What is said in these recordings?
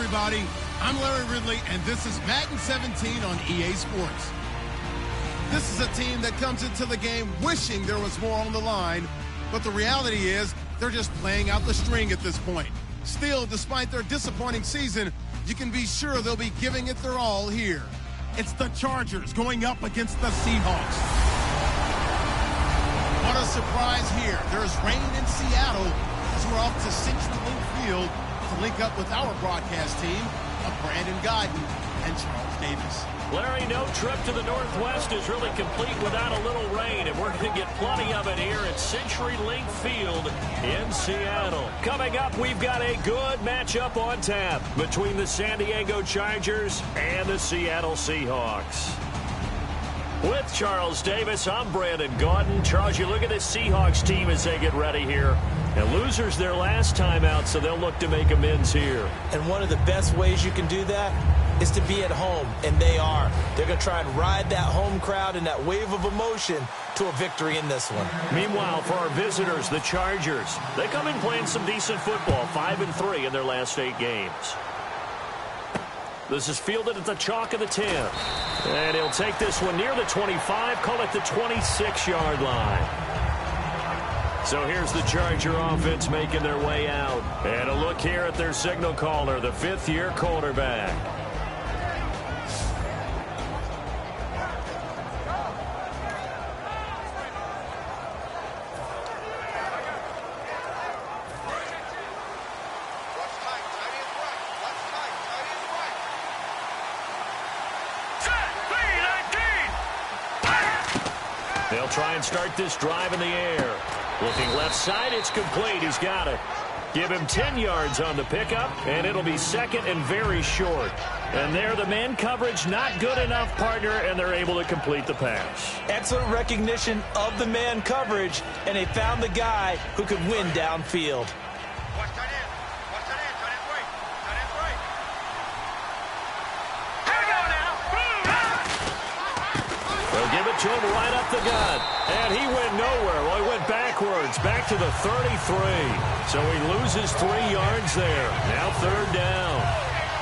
everybody. I'm Larry Ridley, and this is Madden 17 on EA Sports. This is a team that comes into the game wishing there was more on the line, but the reality is they're just playing out the string at this point. Still, despite their disappointing season, you can be sure they'll be giving it their all here. It's the Chargers going up against the Seahawks. What a surprise here. There's rain in Seattle as we're off to CenturyLink Field to link up with our broadcast team of Brandon Godden and Charles Davis. Larry, no trip to the Northwest is really complete without a little rain, and we're going to get plenty of it here at CenturyLink Field in Seattle. Coming up, we've got a good matchup on tap between the San Diego Chargers and the Seattle Seahawks. With Charles Davis, I'm Brandon Gaudin. Charles, you look at this Seahawks team as they get ready here. And losers their last time out, so they'll look to make amends here. And one of the best ways you can do that is to be at home, and they are. They're going to try and ride that home crowd and that wave of emotion to a victory in this one. Meanwhile, for our visitors, the Chargers, they come in playing some decent football, 5-3 in their last 8 games. This is fielded at the chalk of the 10. And he'll take this one near the 25, call it the 26-yard line. So here's the Charger offense making their way out. And a look here at their signal caller, the 5th-year quarterback. They'll try and start this drive in the air. Looking left side, it's complete. He's got it. Give him 10 yards on the pickup, and it'll be second and very short. And there, the man coverage not good enough, partner, and they're able to complete the pass. Excellent recognition of the man coverage, and they found the guy who could win downfield. They'll give it to him right up the gut. And he went nowhere. Well, he went backwards, back to the 33. So he loses 3 yards there. Now 3rd down.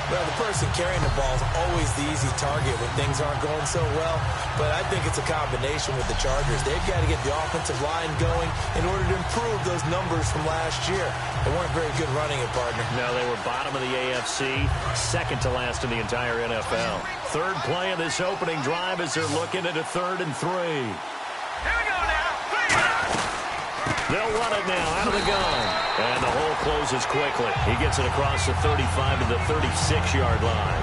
Well, the person carrying the ball is always the easy target when things aren't going so well. But I think it's a combination with the Chargers. They've got to get the offensive line going in order to improve those numbers from last year. They weren't very good running it, partner. No, they were bottom of the AFC, second to last in the entire NFL. 3rd play of this opening drive as they're looking at a 3rd and 3. Here we go now. They'll run it now out of the gun. And the hole closes quickly. He gets it across the 35 to the 36-yard line.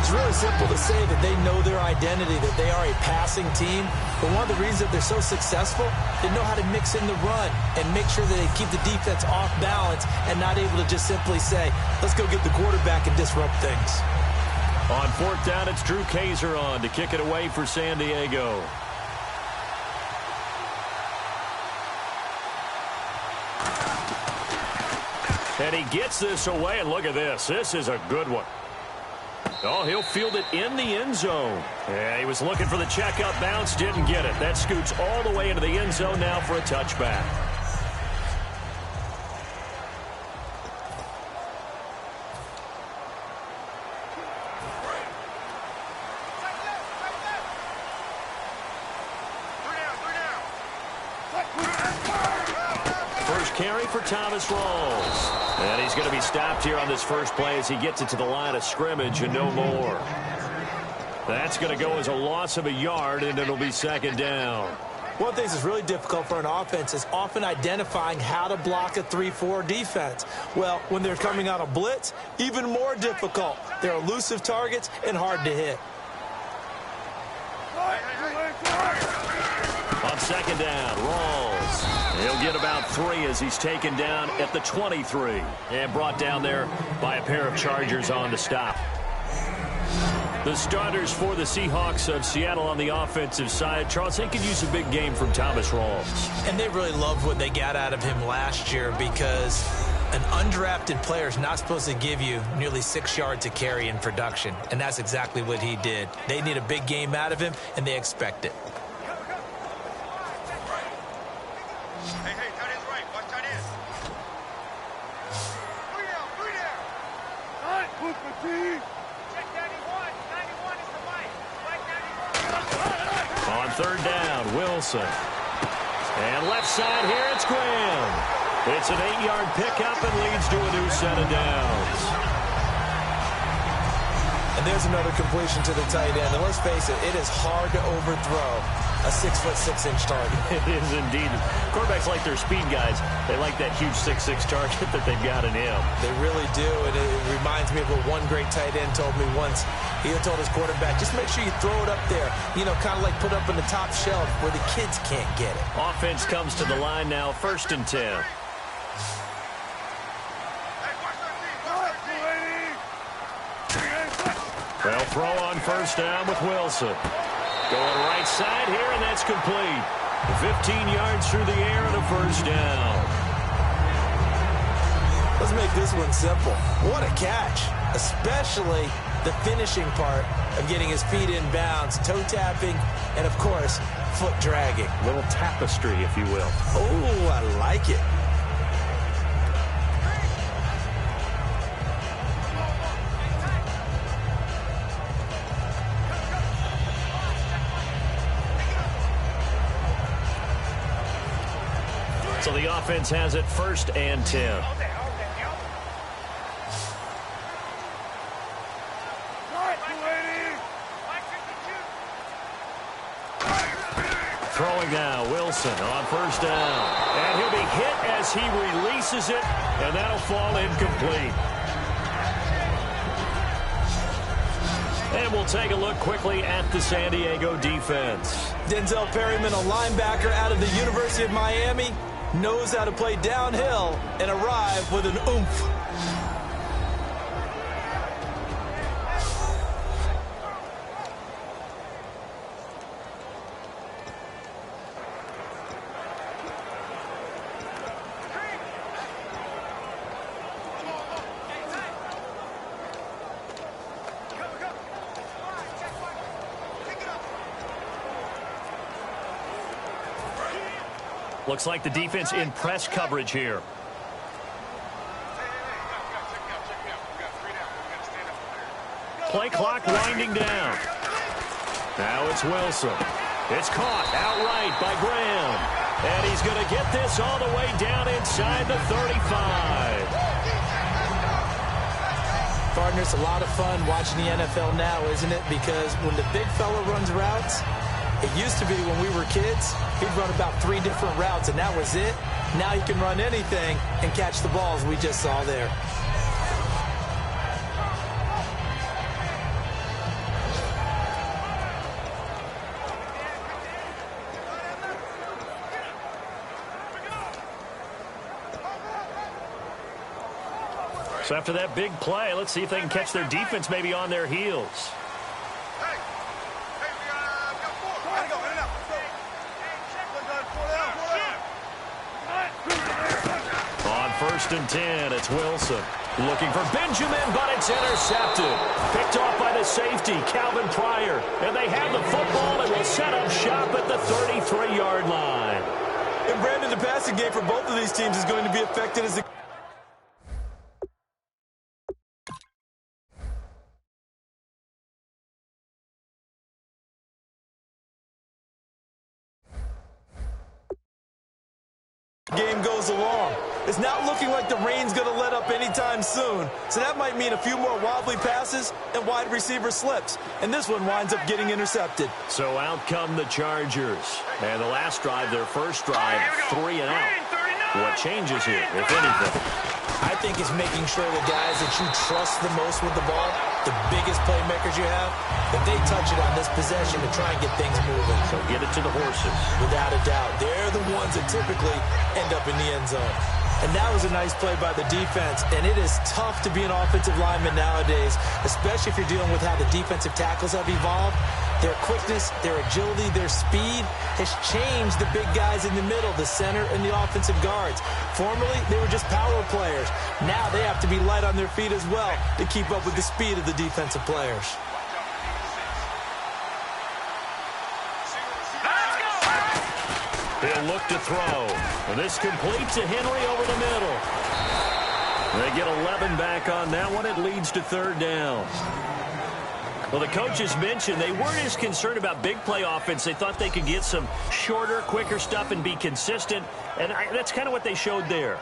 It's really simple to say that they know their identity, that they are a passing team. But one of the reasons that they're so successful, they know how to mix in the run and make sure that they keep the defense off balance and not able to just simply say, let's go get the quarterback and disrupt things. On 4th down, it's Drew Kaiser on to kick it away for San Diego. And he gets this away, and look at this. This is a good one. Oh, he'll field it in the end zone. Yeah, he was looking for the checkup bounce, didn't get it. That scoots all the way into the end zone now for a touchback. First carry for Thomas Rawls. And he's going to be stopped here on this first play as he gets it to the line of scrimmage and no more. That's going to go as a loss of a yard, and it'll be 2nd down. One of the things that's really difficult for an offense is often identifying how to block a 3-4 defense. Well, when they're coming out of blitz, even more difficult. They're elusive targets and hard to hit. On 2nd down, Rawls. He'll get about 3 as he's taken down at the 23 and brought down there by a pair of Chargers on the stop. The starters for the Seahawks of Seattle on the offensive side. Charles, they could use a big game from Thomas Rawls. And they really loved what they got out of him last year because an undrafted player is not supposed to give you nearly 6 yards a carry in production. And that's exactly what he did. They need a big game out of him, and they expect it. Hey, tight end's right. Watch tight end. On third down, Wilson. And left side here, it's Graham. It's an 8-yard pickup and leads to a new set of downs. And there's another completion to the tight end. And let's face it, it is hard to overthrow a 6'6" target. It is indeed. Quarterbacks like their speed guys. They like that huge 6'6" target that they've got in him. They really do, and it reminds me of what one great tight end told me once. He had told his quarterback, just make sure you throw it up there, you know, kind of like put up on the top shelf where the kids can't get it. Offense comes to the line now, 1st and 10. They'll throw on 1st down with Wilson. Going right side here, and that's complete. 15 yards through the air and a 1st down. Let's make this one simple. What a catch, especially the finishing part of getting his feet in bounds, toe tapping, and, of course, foot dragging. Little tapestry, if you will. Oh, I like it. So the offense has it 1st and 10. Throwing now, Wilson on 1st down. And he'll be hit as he releases it, and that'll fall incomplete. And we'll take a look quickly at the San Diego defense. Denzel Perryman, a linebacker out of the University of Miami, knows how to play downhill and arrive with an oomph. Looks like the defense in press coverage here. Play clock winding down. Now it's Wilson. It's caught outright by Graham. And he's going to get this all the way down inside the 35. Partner, it's a lot of fun watching the NFL now, isn't it? Because when the big fella runs routes, it used to be when we were kids, he'd run about 3 different routes, and that was it. Now he can run anything and catch the balls we just saw there. So after that big play, let's see if they can catch their defense maybe on their heels. On 1st and 10, it's Wilson. Looking for Benjamin, but it's intercepted. Picked off by the safety, Calvin Pryor. And they have the football and will set up shop at the 33-yard line. And Brandon, the passing game for both of these teams is going to be affected as the game goes along. It's not looking like the rain's going to let up anytime soon. So that might mean a few more wobbly passes and wide receiver slips. And this one winds up getting intercepted. So out come the Chargers. And the last drive, their first drive, 3 and out. What changes here, if anything? I think it's making sure the guys that you trust the most with the ball, the biggest playmakers you have, that they touch it on this possession to try and get things moving. So get it to the horses. Without a doubt. They're the ones that typically end up in the end zone. And that was a nice play by the defense. And it is tough to be an offensive lineman nowadays, especially if you're dealing with how the defensive tackles have evolved. Their quickness, their agility, their speed has changed the big guys in the middle, the center, and the offensive guards. Formerly, they were just power players. Now they have to be light on their feet as well to keep up with the speed of the defensive players. He'll look to throw. And this complete to Henry over the middle. They get 11 back on that one. It leads to third down. Well, the coaches mentioned they weren't as concerned about big play offense. They thought they could get some shorter, quicker stuff and be consistent. And that's kind of what they showed there.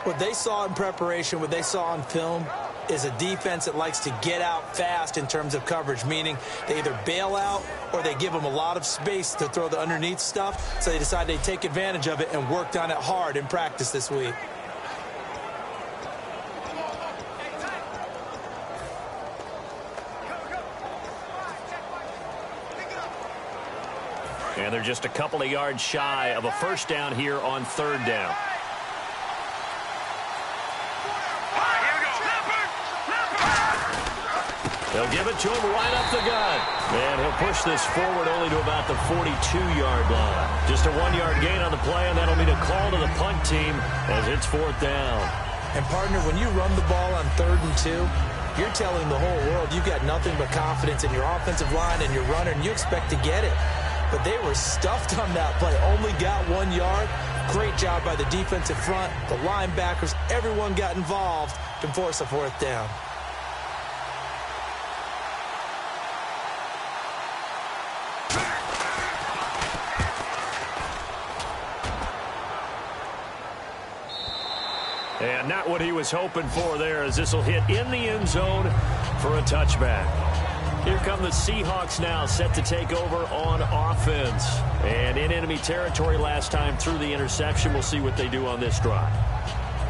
What they saw in preparation, what they saw on film, is a defense that likes to get out fast in terms of coverage, meaning they either bail out or they give them a lot of space to throw the underneath stuff. So they decided they'd take advantage of it and worked on it hard in practice this week. And they're just a couple of yards shy of a first down here on third down. They'll give it to him right up the gut. And he'll push this forward only to about the 42-yard line. Just a 1-yard gain on the play, and that'll mean a call to the punt team as it's fourth down. And, partner, when you run the ball on 3rd and 2, you're telling the whole world you've got nothing but confidence in your offensive line and your runner, and you expect to get it. But they were stuffed on that play, only got 1 yard. Great job by the defensive front, the linebackers, everyone got involved to force a fourth down. And not what he was hoping for there, as this will hit in the end zone for a touchback. Here come the Seahawks now, set to take over on offense. And in enemy territory last time through the interception. We'll see what they do on this drive.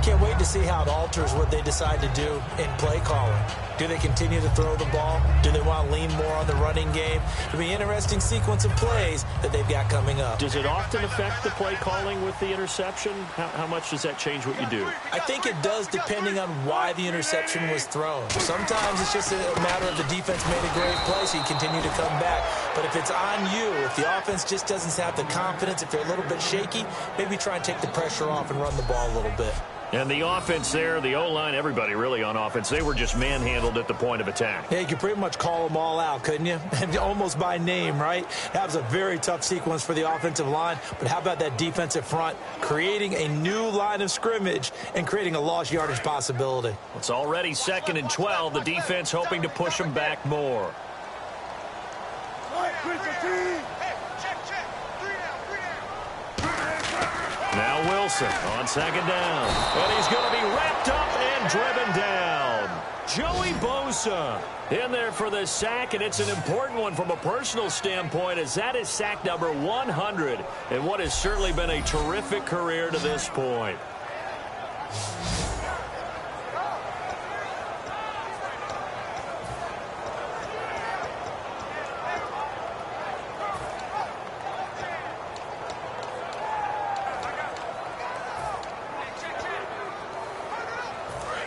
Can't wait to see how it alters what they decide to do in play calling. Do they continue to throw the ball? Do they want to lean more on the running game? It'll be an interesting sequence of plays that they've got coming up. Does it often affect the play calling with the interception? How much does that change what you do? I think it does, depending on why the interception was thrown. Sometimes it's just a matter of the defense made a great play, so you continue to come back. But if it's on you, if the offense just doesn't have the confidence, if they're a little bit shaky, maybe try and take the pressure off and run the ball a little bit. And the offense there, the O-line, everybody really on offense, they were just manhandled at the point of attack. Yeah, you could pretty much call them all out, couldn't you? Almost by name, right? That was a very tough sequence for the offensive line. But how about that defensive front creating a new line of scrimmage and creating a lost yardage possibility? It's already 2nd and 12. The defense hoping to push them back more. Now Wilson on 2nd down. And he's going to be wrapped up and driven down. Joey Bosa in there for the sack, and it's an important one from a personal standpoint, as that is sack number 100 in what has certainly been a terrific career to this point.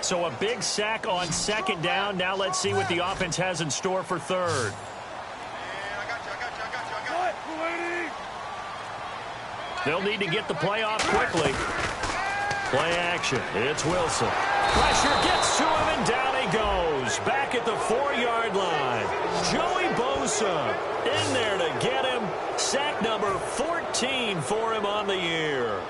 So a big sack on 2nd down. Now let's see what the offense has in store for 3rd. They'll need to get the play off quickly. Play action. It's Wilson. Pressure gets to him, and down he goes. Back at the 4-yard line. Joey Bosa in there to get him. Sack number 14 for him on the year.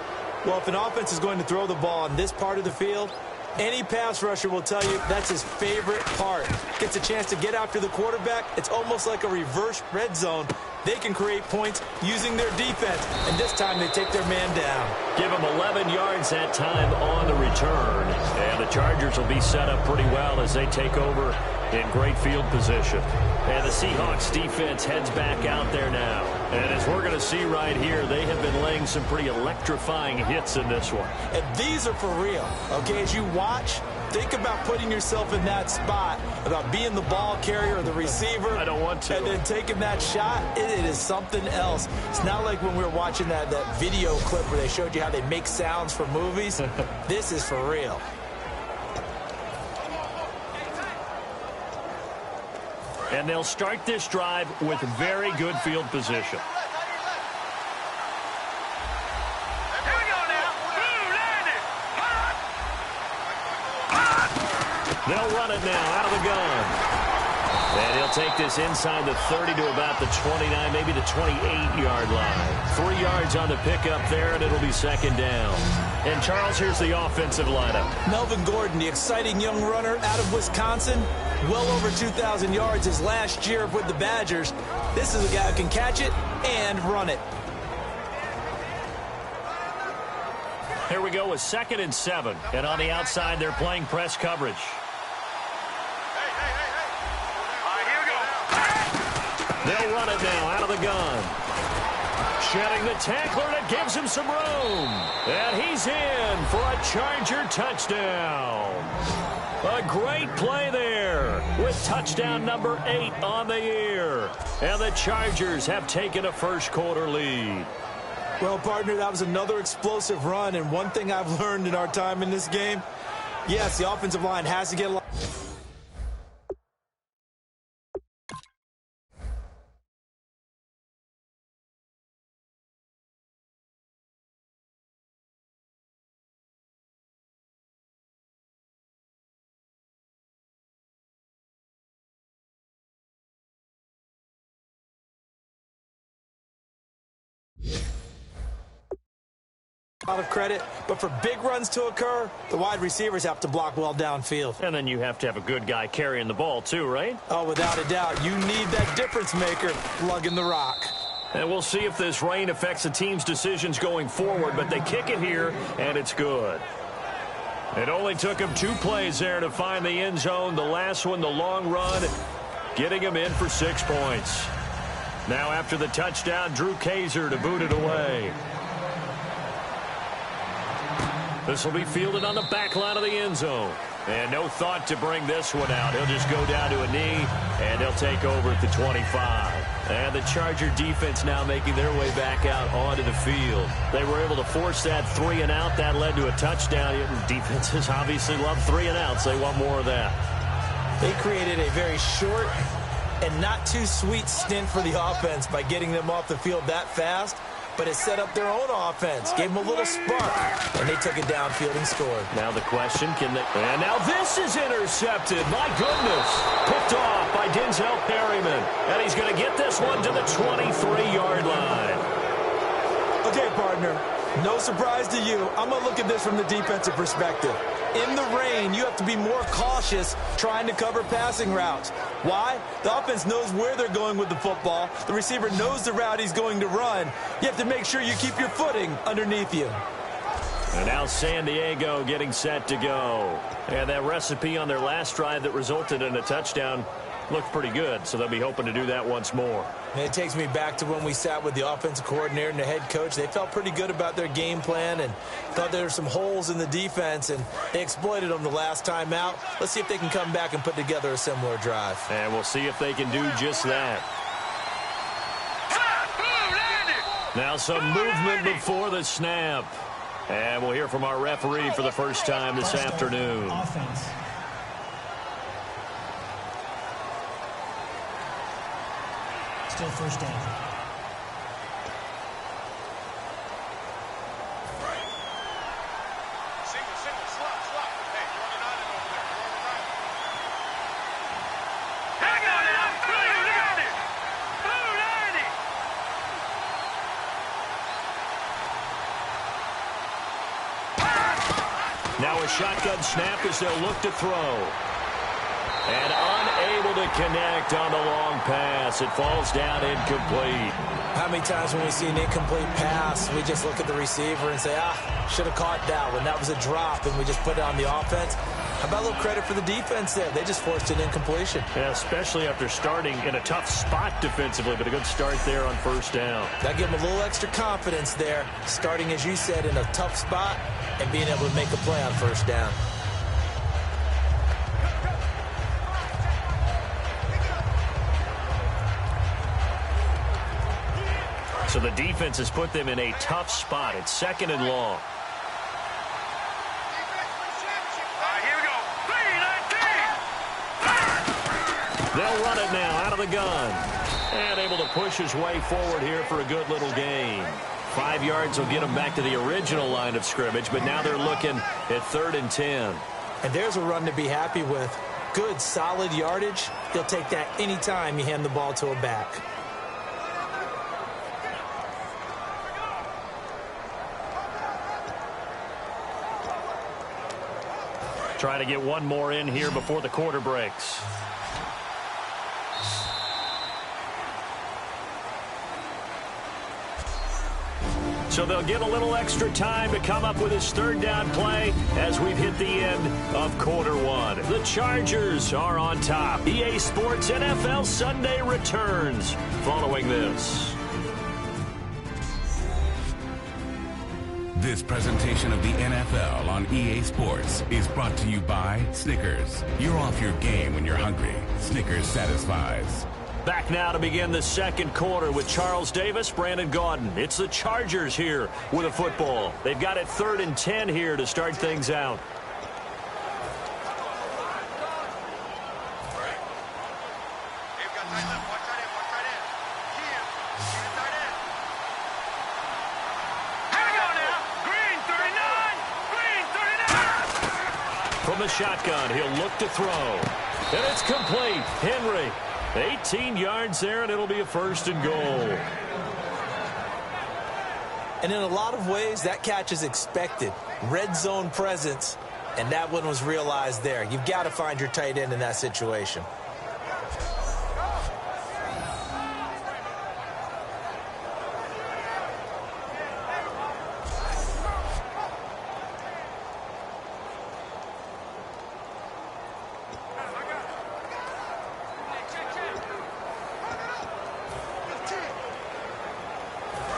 Well, if an offense is going to throw the ball on this part of the field, any pass rusher will tell you that's his favorite part. Gets a chance to get after the quarterback. It's almost like a reverse red zone. They can create points using their defense, and this time they take their man down. Give them 11 yards that time on the return. And the Chargers will be set up pretty well as they take over in great field position. And the Seahawks defense heads back out there now. And as we're going to see right here, they have been laying some pretty electrifying hits in this one. And these are for real. Okay, as you watch, think about putting yourself in that spot, about being the ball carrier or the receiver. I don't want to. And then taking that shot, it is something else. It's not like when we were watching that video clip where they showed you how they make sounds for movies. This is for real. And they'll start this drive with very good field position. They'll run it now out of the gun. And he'll take this inside the 30 to about the 29, maybe the 28-yard line. 3 yards on the pickup there, and it'll be second down. And, Charles, here's the offensive lineup. Melvin Gordon, the exciting young runner out of Wisconsin. Well over 2,000 yards his last year with the Badgers. This is a guy who can catch it and run it. Here we go with 2nd and 7. And on the outside, they're playing press coverage. They'll run it now out of the gun. Shedding the tackler, and it gives him some room. And he's in for a Charger touchdown. A great play there with touchdown number 8 on the year. And the Chargers have taken a first-quarter lead. Well, partner, that was another explosive run, and one thing I've learned in our time in this game, yes, the offensive line has to get a lot. A lot of credit, but for big runs to occur, the wide receivers have to block well downfield. And then you have to have a good guy carrying the ball too, right? Oh, without a doubt. You need that difference maker lugging the rock. And we'll see if this rain affects the team's decisions going forward, but they kick it here, and it's good. It only took him 2 plays there to find the end zone. The last one, the long run, getting him in for 6 points. Now after the touchdown, Drew Kaiser to boot it away. This will be fielded on the back line of the end zone. And no thought to bring this one out. He'll just go down to a knee, and he'll take over at the 25. And the Charger defense now making their way back out onto the field. They were able to force that 3 and out. That led to a touchdown. Defenses obviously love 3 and outs. They want more of that. They created a very short and not too sweet stint for the offense by getting them off the field that fast. But it set up their own offense, gave them a little spark, and they took it downfield and scored. Now the question, can they... And now this is intercepted. My goodness. Picked off by Denzel Perryman. And he's going to get this one to the 23-yard line. Okay, partner, no surprise to you. I'm going to look at this from the defensive perspective. In the rain, you have to be more cautious trying to cover passing routes. Why? The offense knows where they're going with the football. The receiver knows the route he's going to run. You have to make sure you keep your footing underneath you. And now San Diego getting set to go. And that recipe on their last drive that resulted in a touchdown looked pretty good, so they'll be hoping to do that once more. And it takes me back to when we sat with the offensive coordinator and the head coach. They felt pretty good about their game plan and thought there were some holes in the defense, and they exploited them the last time out. Let's see if they can come back and put together a similar drive. And we'll see if they can do just that. Now some movement before the snap. And we'll hear from our referee for the first time this afternoon. Offense. Still first down. Single, slot. Hey, you're on an island over there. You're on an island. Hang on now. Now a shotgun snap as they'll look to throw. And unable to connect on the long pass. It falls down incomplete. How many times when we see an incomplete pass, we just look at the receiver and say, should have caught that one. That was a drop, and we just put it on the offense. How about a little credit for the defense there? They just forced an incompletion. Yeah, especially after starting in a tough spot defensively, but a good start there on first down. That gave them a little extra confidence there, starting, as you said, in a tough spot and being able to make a play on first down. So the defense has put them in a tough spot. It's 2nd and long. Here we go. 3-19. They'll run it now out of the gun. And able to push his way forward here for a good little gain. 5 yards will get them back to the original line of scrimmage, but now they're looking at 3rd and 10. And there's a run to be happy with. good, solid yardage, he'll take that anytime you hand the ball to a back. Trying to get one more in here before the quarter breaks. So they'll get a little extra time to come up with his third down play as we've hit the end of quarter one. The Chargers are on top. EA Sports NFL Sunday returns following this. This presentation of the NFL on EA Sports is brought to you by Snickers. You're off your game when you're hungry. Snickers satisfies. Back now to begin the second quarter with Charles Davis, Brandon Gaudin. It's the Chargers here with a football. They've got it 3rd and 10 here to start things out. From the shotgun, he'll look to throw. And it's complete. Henry, 18 yards there, and it'll be a 1st and goal. And in a lot of ways, that catch is expected. Red zone presence, and that one was realized there. You've got to find your tight end in that situation.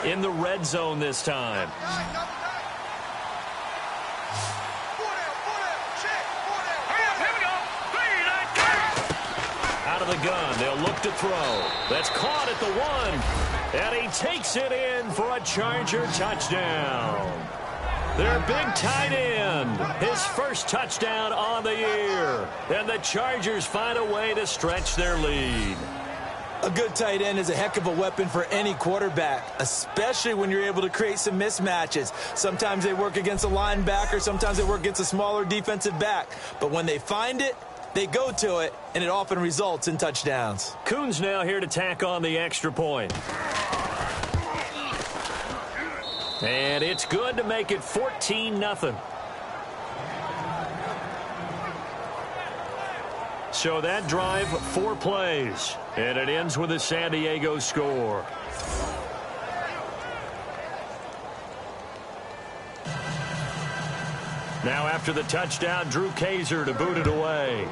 In the red zone this time. Out of the gun, they'll look to throw. That's caught at the 1. And he takes it in for a Charger touchdown. Their big tight end, his first touchdown on the year. And the Chargers find a way to stretch their lead. A good tight end is a heck of a weapon for any quarterback, especially when you're able to create some mismatches. Sometimes they work against a linebacker, sometimes they work against a smaller defensive back. But when they find it, they go to it, and it often results in touchdowns. Coons now here to tack on the extra point. And it's good to make it 14-0. So that drive, 4 plays, and it ends with a San Diego score. Now after the touchdown, Drew Kaiser to boot it away.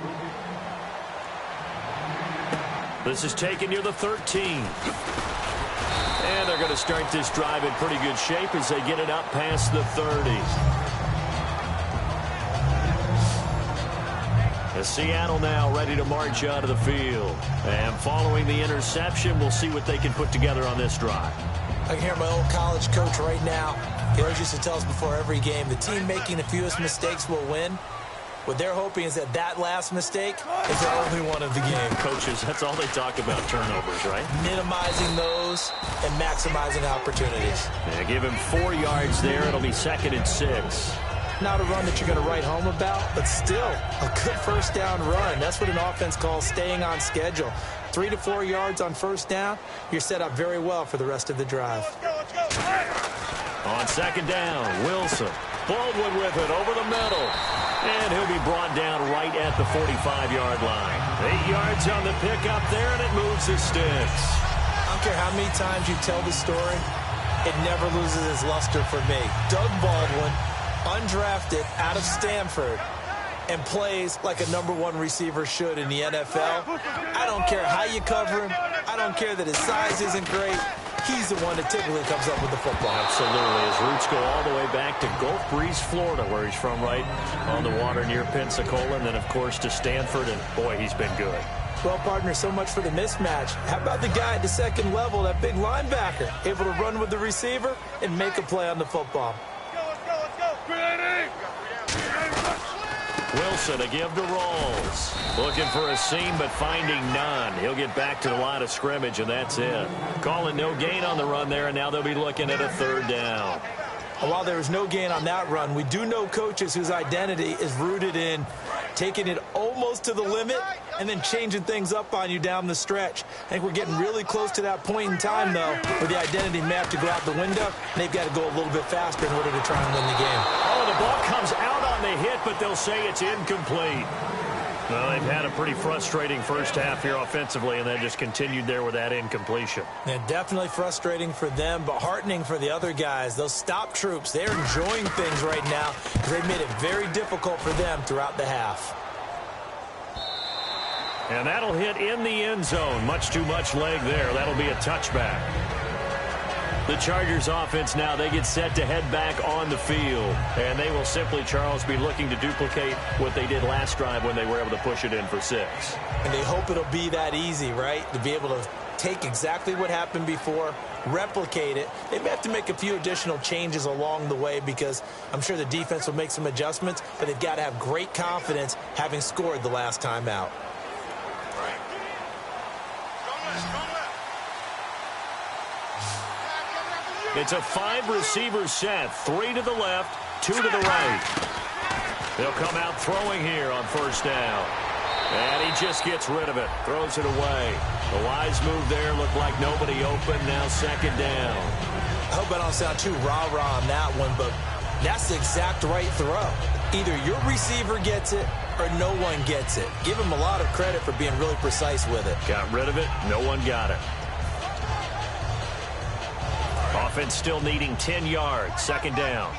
This is taken near the 13. And they're going to start this drive in pretty good shape as they get it up past the 30. Seattle now ready to march out of the field. And following the interception, we'll see what they can put together on this drive. I can hear my old college coach right now. He always used to tell us before every game, the team making the fewest mistakes will win. What they're hoping is that that last mistake is the only one of the game. Coaches, that's all they talk about, turnovers, right? Minimizing those and maximizing opportunities. Yeah, give him 4 yards there. It'll be 2nd and 6. Not a run that you're going to write home about, but still a good first down run. That's what an offense calls staying on schedule. 3 to 4 yards on first down, you're set up very well for the rest of the drive. On 2nd down, Wilson. Baldwin with it over the middle. And he'll be brought down right at the 45-yard line. 8 yards on the pickup there, and it moves the sticks. I don't care how many times you tell the story, it never loses its luster for me. Doug Baldwin, undrafted out of Stanford, and plays like a #1 receiver should in the NFL. I don't care how you cover him. I don't care that his size isn't great. He's the one that typically comes up with the football. Absolutely. His roots go all the way back to Gulf Breeze, Florida, where he's from, right on the water near Pensacola, and then, of course, to Stanford, and, boy, he's been good. Well, partner, so much for the mismatch. How about the guy at the second level, that big linebacker, able to run with the receiver and make a play on the football? Wilson to give to Rawls. Looking for a seam, but finding none. He'll get back to the line of scrimmage, and that's it. Calling no gain on the run there, and now they'll be looking at a 3rd down. And while there was no gain on that run, we do know coaches whose identity is rooted in taking it almost to the limit and then changing things up on you down the stretch. I think we're getting really close to that point in time, though, where the identity may have to go out the window, and they've got to go a little bit faster in order to try and win the game. Oh, the ball comes out on the hit, but they'll say it's incomplete. Well, they've had a pretty frustrating first half here offensively, and then just continued there with that incompletion. Yeah, definitely frustrating for them, but heartening for the other guys. Those stop troops, they're enjoying things right now because they've made it very difficult for them throughout the half. And that'll hit in the end zone. Much too much leg there. That'll be a touchback. The Chargers offense now, they get set to head back on the field. And they will simply, Charles, be looking to duplicate what they did last drive when they were able to push it in for 6. And they hope it'll be that easy, right? To be able to take exactly what happened before, replicate it. They may have to make a few additional changes along the way because I'm sure the defense will make some adjustments, but they've got to have great confidence having scored the last time out. It's a 5-receiver set. 3 to the left, 2 to the right. They'll come out throwing here on first down. And he just gets rid of it. Throws it away. The wise move there. Looked like nobody open. Now second down. I hope I don't sound too rah-rah on that one, but that's the exact right throw. Either your receiver gets it or no one gets it. Give him a lot of credit for being really precise with it. Got rid of it. No one got it. Offense still needing 10 yards. Second down.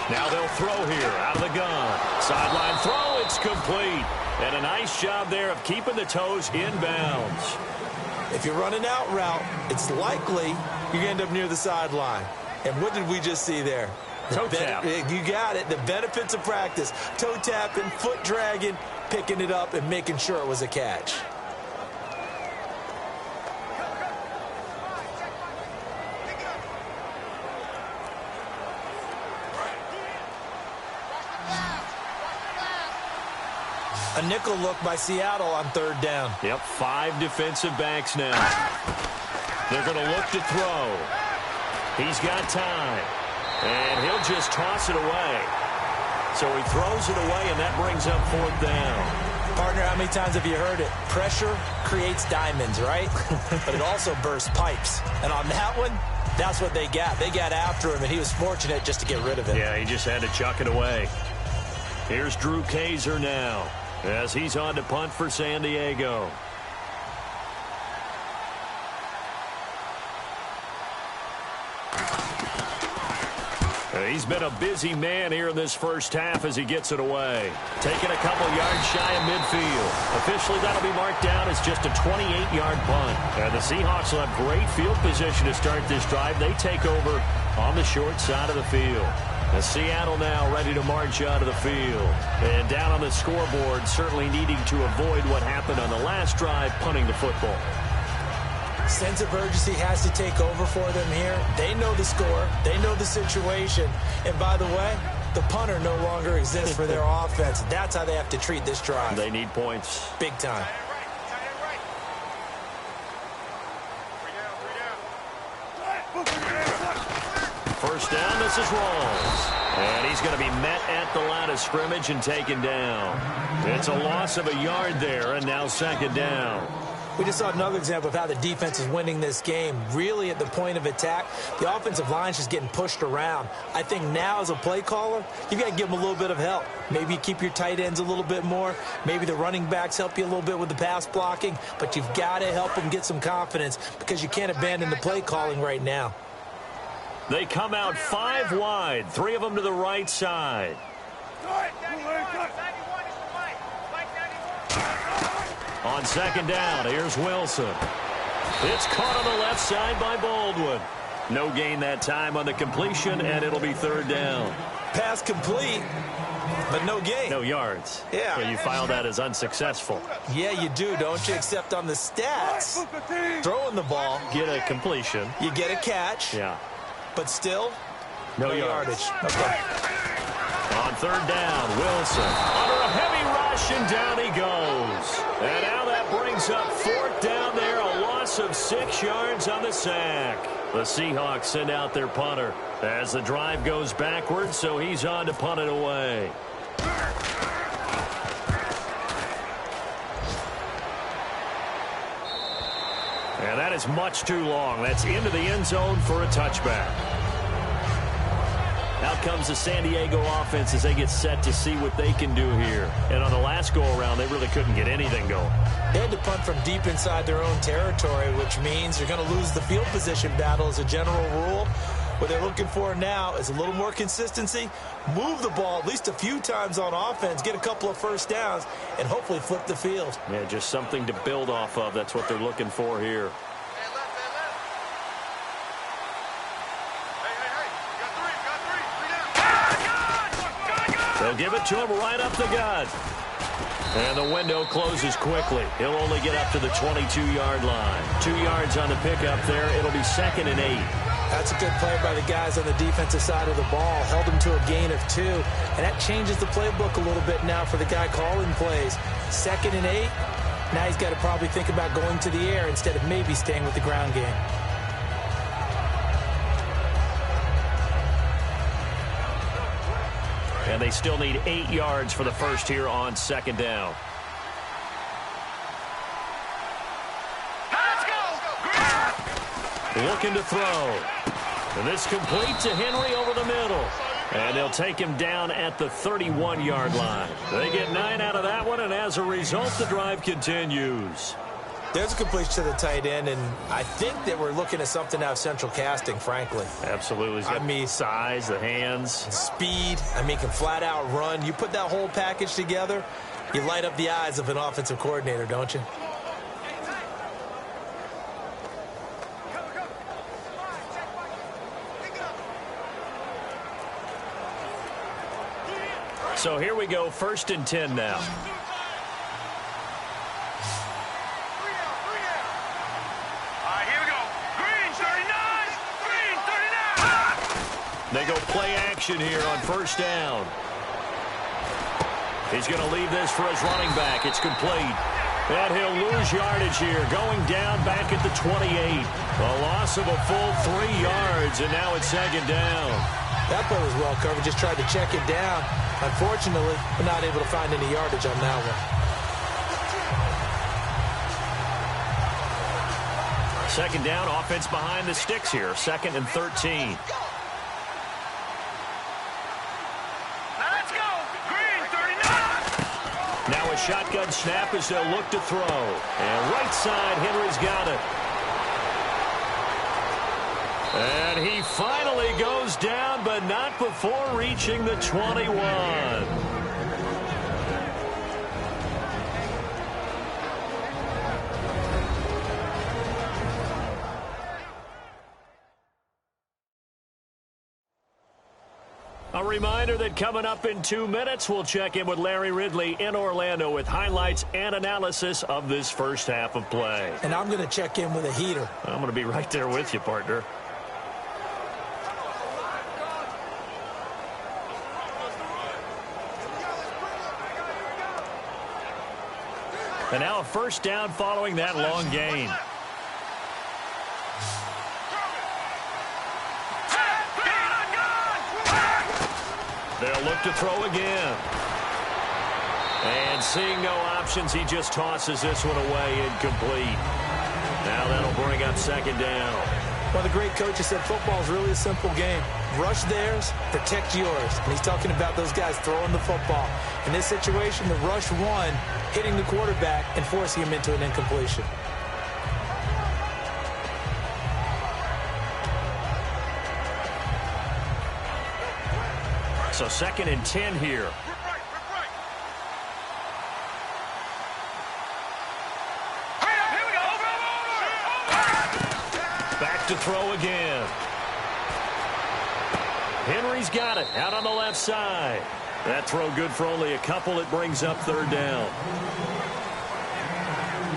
Now they'll throw here out of the gun. Sideline throw. It's complete. And a nice job there of keeping the toes in bounds. If you run an out route, it's likely you're going to end up near the sideline. And what did we just see there? Toe tap. You got it. The benefits of practice. Toe tapping, foot dragging, picking it up, and making sure it was a catch. A nickel look by Seattle on third down. Yep, 5 defensive backs now. They're going to look to throw. He's got time. And he'll just toss it away. So he throws it away, and that brings up fourth down. Partner, how many times have you heard it? Pressure creates diamonds, right? But it also bursts pipes. And on that one, that's what they got. They got after him, and he was fortunate just to get rid of it. Yeah, he just had to chuck it away. Here's Drew Kaiser now as he's on to punt for San Diego. He's been a busy man here in this first half as he gets it away. Taking a couple yards shy of midfield. Officially, that'll be marked down as just a 28-yard punt. And the Seahawks will have great field position to start this drive. They take over on the short side of the field. The Seattle now ready to march out of the field. And down on the scoreboard, certainly needing to avoid what happened on the last drive, punting the football. Sense of urgency has to take over for them here. They know the score. They know the situation. And by the way, the punter no longer exists for their offense. That's how they have to treat this drive. They need points. Big time. First down, this is Rawls. And he's going to be met at the line of scrimmage and taken down. It's a loss of a yard there, and now second down. We just saw another example of how the defense is winning this game. Really at the point of attack, the offensive line is just getting pushed around. I think now as a play caller, you've got to give them a little bit of help. Maybe you keep your tight ends a little bit more. Maybe the running backs help you a little bit with the pass blocking. But you've got to help them get some confidence because you can't abandon the play calling right now. They come out 5 wide, 3 of them to the right side. On second down, here's Wilson. It's caught on the left side by Baldwin. No gain that time on the completion, and it'll be third down. Pass complete, but no gain. No yards. Yeah. So you file that as unsuccessful. Yeah, you do, don't you? Except on the stats, throwing the ball. Get a completion. You get a catch. Yeah. But still, no yardage. Okay. On third down, Wilson under a heavy rush, and down he goes. And now that brings up fourth down there, a loss of 6 yards on the sack. The Seahawks send out their punter as the drive goes backwards, so he's on to punt it away. And that is much too long. That's into the end zone for a touchback. Out comes the San Diego offense as they get set to see what they can do here. And on the last go-around, they really couldn't get anything going. They had to punt from deep inside their own territory, which means you're going to lose the field position battle as a general rule. What they're looking for now is a little more consistency, move the ball at least a few times on offense, get a couple of first downs, and hopefully flip the field. Yeah, just something to build off of. That's what they're looking for here. They'll give it to him right up the gut. And the window closes quickly. He'll only get up to the 22-yard line. 2 yards on the pickup there. It'll be 2nd and 8. That's a good play by the guys on the defensive side of the ball. Held them to a gain of 2. And that changes the playbook a little bit now for the guy calling plays. 2nd and 8. Now he's got to probably think about going to the air instead of maybe staying with the ground game. And they still need 8 yards for the first here on 2nd down. Looking to throw. And this complete to Henry over the middle. And they'll take him down at the 31-yard line. They get 9 out of that one, and as a result, the drive continues. There's a completion to the tight end, and I think that we're looking at something out of central casting, frankly. Absolutely. I mean, size, the hands. Speed. I mean, can flat out run. You put that whole package together, you light up the eyes of an offensive coordinator, don't you? So here we go, 1st and 10 now. They go play action here on 1st down. He's going to leave this for his running back. It's complete. And he'll lose yardage here, going down back at the 28. A loss of a full 3 yards, and now it's 2nd down. That play was well covered. Just tried to check it down. Unfortunately, we're not able to find any yardage on that one. 2nd down, offense behind the sticks here. 2nd and 13. Now a shotgun snap as they'll look to throw. And right side, Henry's got it. And he finally goes down, but not before reaching the 21. A reminder that coming up in 2 minutes, we'll check in with Larry Ridley in Orlando with highlights and analysis of this first half of play. And I'm going to check in with a heater. I'm going to be right there with you, partner. And now a 1st down following that long gain. They'll look to throw again. And seeing no options, he just tosses this one away incomplete. Now that'll bring up 2nd down. Well, the great coach has said football is really a simple game. Rush theirs, protect yours. And he's talking about those guys throwing the football. In this situation, the rush one, hitting the quarterback and forcing him into an incompletion. So 2nd and 10 here. Back to throw again. Henry's got it out on the left side. That throw good for only a couple. It brings up 3rd down.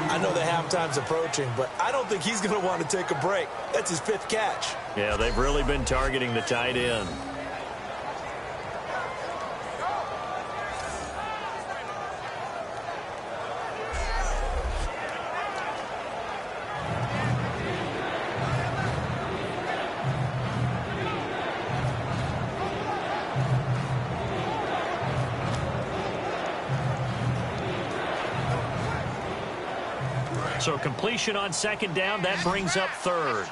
I know the halftime's approaching, but I don't think he's going to want to take a break. That's his 5th catch. Yeah, they've really been targeting the tight end. So completion on second down, that brings up third.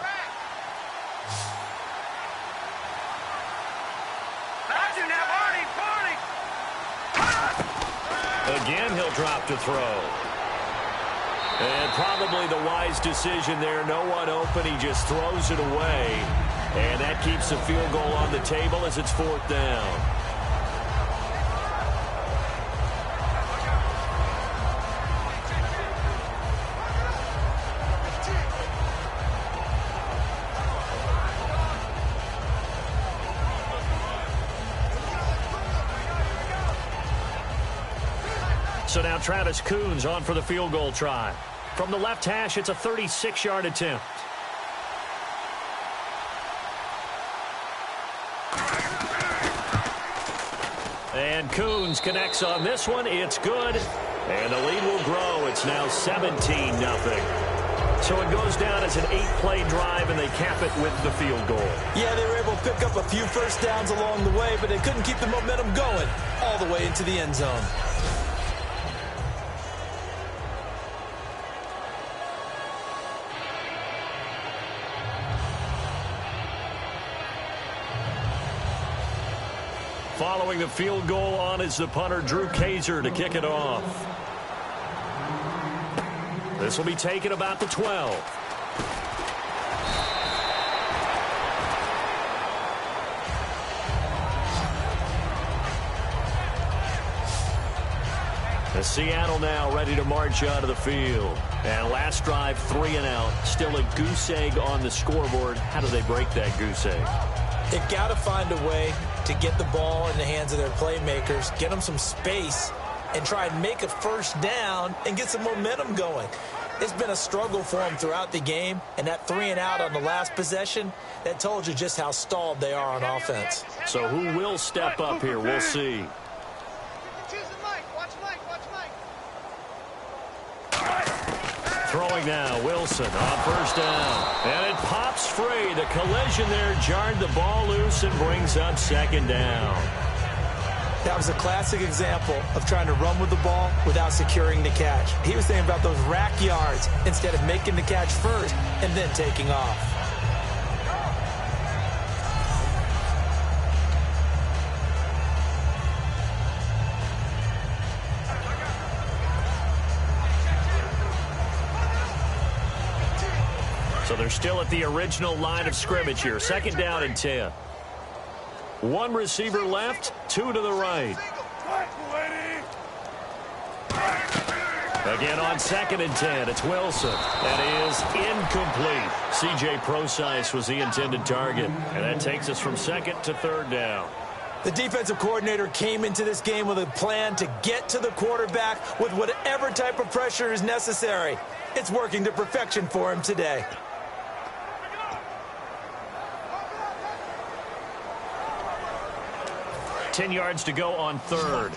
Again, he'll drop to throw. And probably the wise decision there. No one open. He just throws it away. And that keeps the field goal on the table as it's fourth down. So now Travis Coons on for the field goal try. From the left hash, it's a 36-yard attempt. And Coons connects on this one. It's good. And the lead will grow. It's now 17-0. So it goes down as an 8-play drive, and they cap it with the field goal. Yeah, they were able to pick up a few first downs along the way, but they couldn't keep the momentum going all the way into the end zone. Following the field goal on is the punter, Drew Kaiser, to kick it off. This will be taken about the 12. The Seattle now ready to march out of the field. And last drive, 3 and out. Still a goose egg on the scoreboard. How do they break that goose egg? They've got to find a way to get the ball in the hands of their playmakers, get them some space, and try and make a first down and get some momentum going. It's been a struggle for them throughout the game, and that 3 and out on the last possession, that told you just how stalled they are on offense. So who will step up here? We'll see. Throwing now, Wilson on first down. And it pops free. The collision there jarred the ball loose and brings up second down. That was a classic example of trying to run with the ball without securing the catch. He was thinking about those rack yards instead of making the catch first and then taking off. So they're still at the original line of scrimmage here. Second down and 10. One receiver left, 2 to the right. Again on second and 10, it's Wilson. That is incomplete. C.J. Prosise was the intended target. And that takes us from second to third down. The defensive coordinator came into this game with a plan to get to the quarterback with whatever type of pressure is necessary. It's working to perfection for him today. Ten yards to go on third.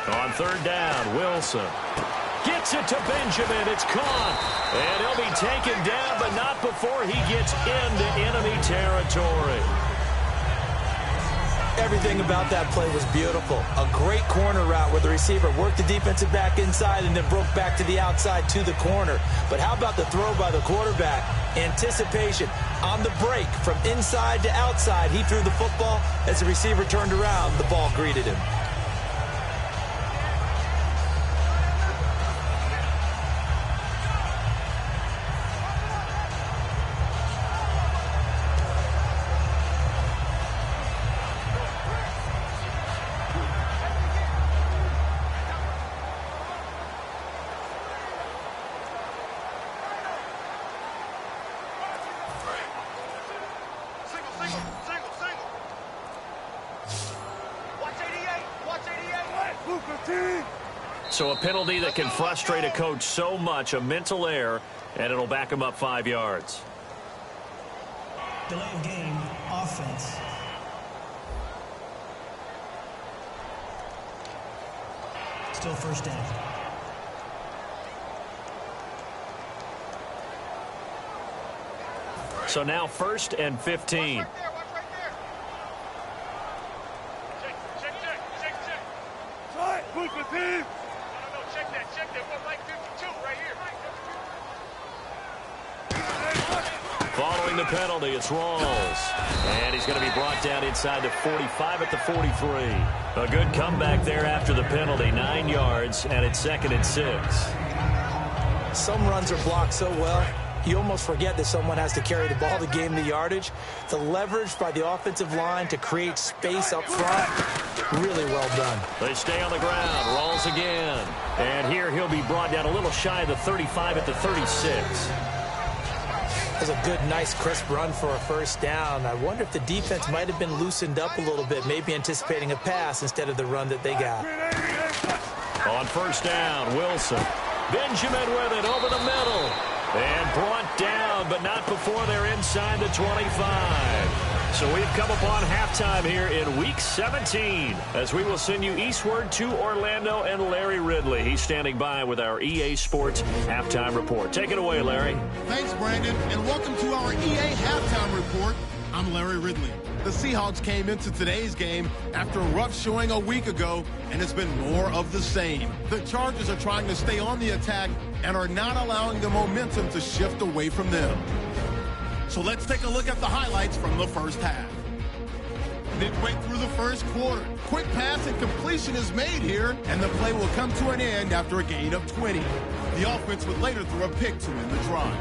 On third down, Wilson gets it to Benjamin. It's caught. And he'll be taken down, but not before he gets into enemy territory. Everything about that play was beautiful. A great corner route where the receiver worked the defensive back inside and then broke back to the outside to the corner. But how about the throw by the quarterback? Anticipation on the break from inside to outside. He threw the football. As the receiver turned around, the ball greeted him. So a penalty that can frustrate a coach so much, a mental error, and it'll back him up 5 yards. Delay of game, offense. Still first down. So now 1st and 15. check that. What, like 52 right here. Following the penalty, it's Rawls. And he's going to be brought down inside the 45 at the 43. A good comeback there after the penalty. 9 yards, and it's 2nd and 6. Some runs are blocked so well, you almost forget that someone has to carry the ball to gain the yardage. The leverage by the offensive line to create space up front, really well done. They stay on the ground. Rawls again. And here he'll be brought down a little shy of the 35 at the 36. That's a good, nice, crisp run for a first down. I wonder if the defense might have been loosened up a little bit, maybe anticipating a pass instead of the run that they got. On first down, Wilson. Benjamin with it over the middle. And brought down, but not before they're inside the 25. So we've come upon halftime here in Week 17 as we will send you eastward to Orlando and Larry Ridley. He's standing by with our EA Sports Halftime Report. Take it away, Larry. Thanks, Brandon, and welcome to our EA Halftime Report. I'm Larry Ridley. The Seahawks came into today's game after a rough showing a week ago, and it's been more of the same. The Chargers are trying to stay on the attack and are not allowing the momentum to shift away from them. So let's take a look at the highlights from the first half. Midway through the first quarter, quick pass and completion is made here, and the play will come to an end after a gain of 20. The offense would later throw a pick to win the drive.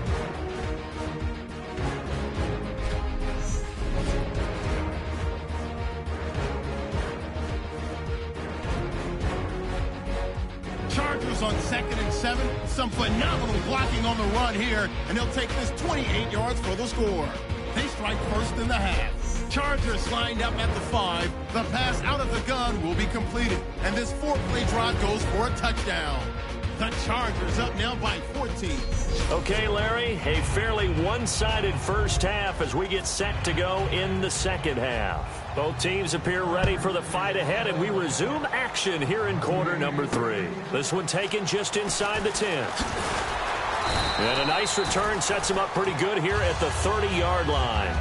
Chargers on 2nd and 7. Some phenomenal blocking on the run here, and they'll take this 28 yards for the score. They strike first in the half. Chargers lined up at the 5. The pass out of the gun will be completed, and this 4-play drive goes for a touchdown. The Chargers up now by 14. Okay, Larry, a fairly one-sided first half as we get set to go in the second half. Both teams appear ready for the fight ahead, and we resume action here in quarter number 3. This one taken just inside the 10. And a nice return sets him up pretty good here at the 30-yard line.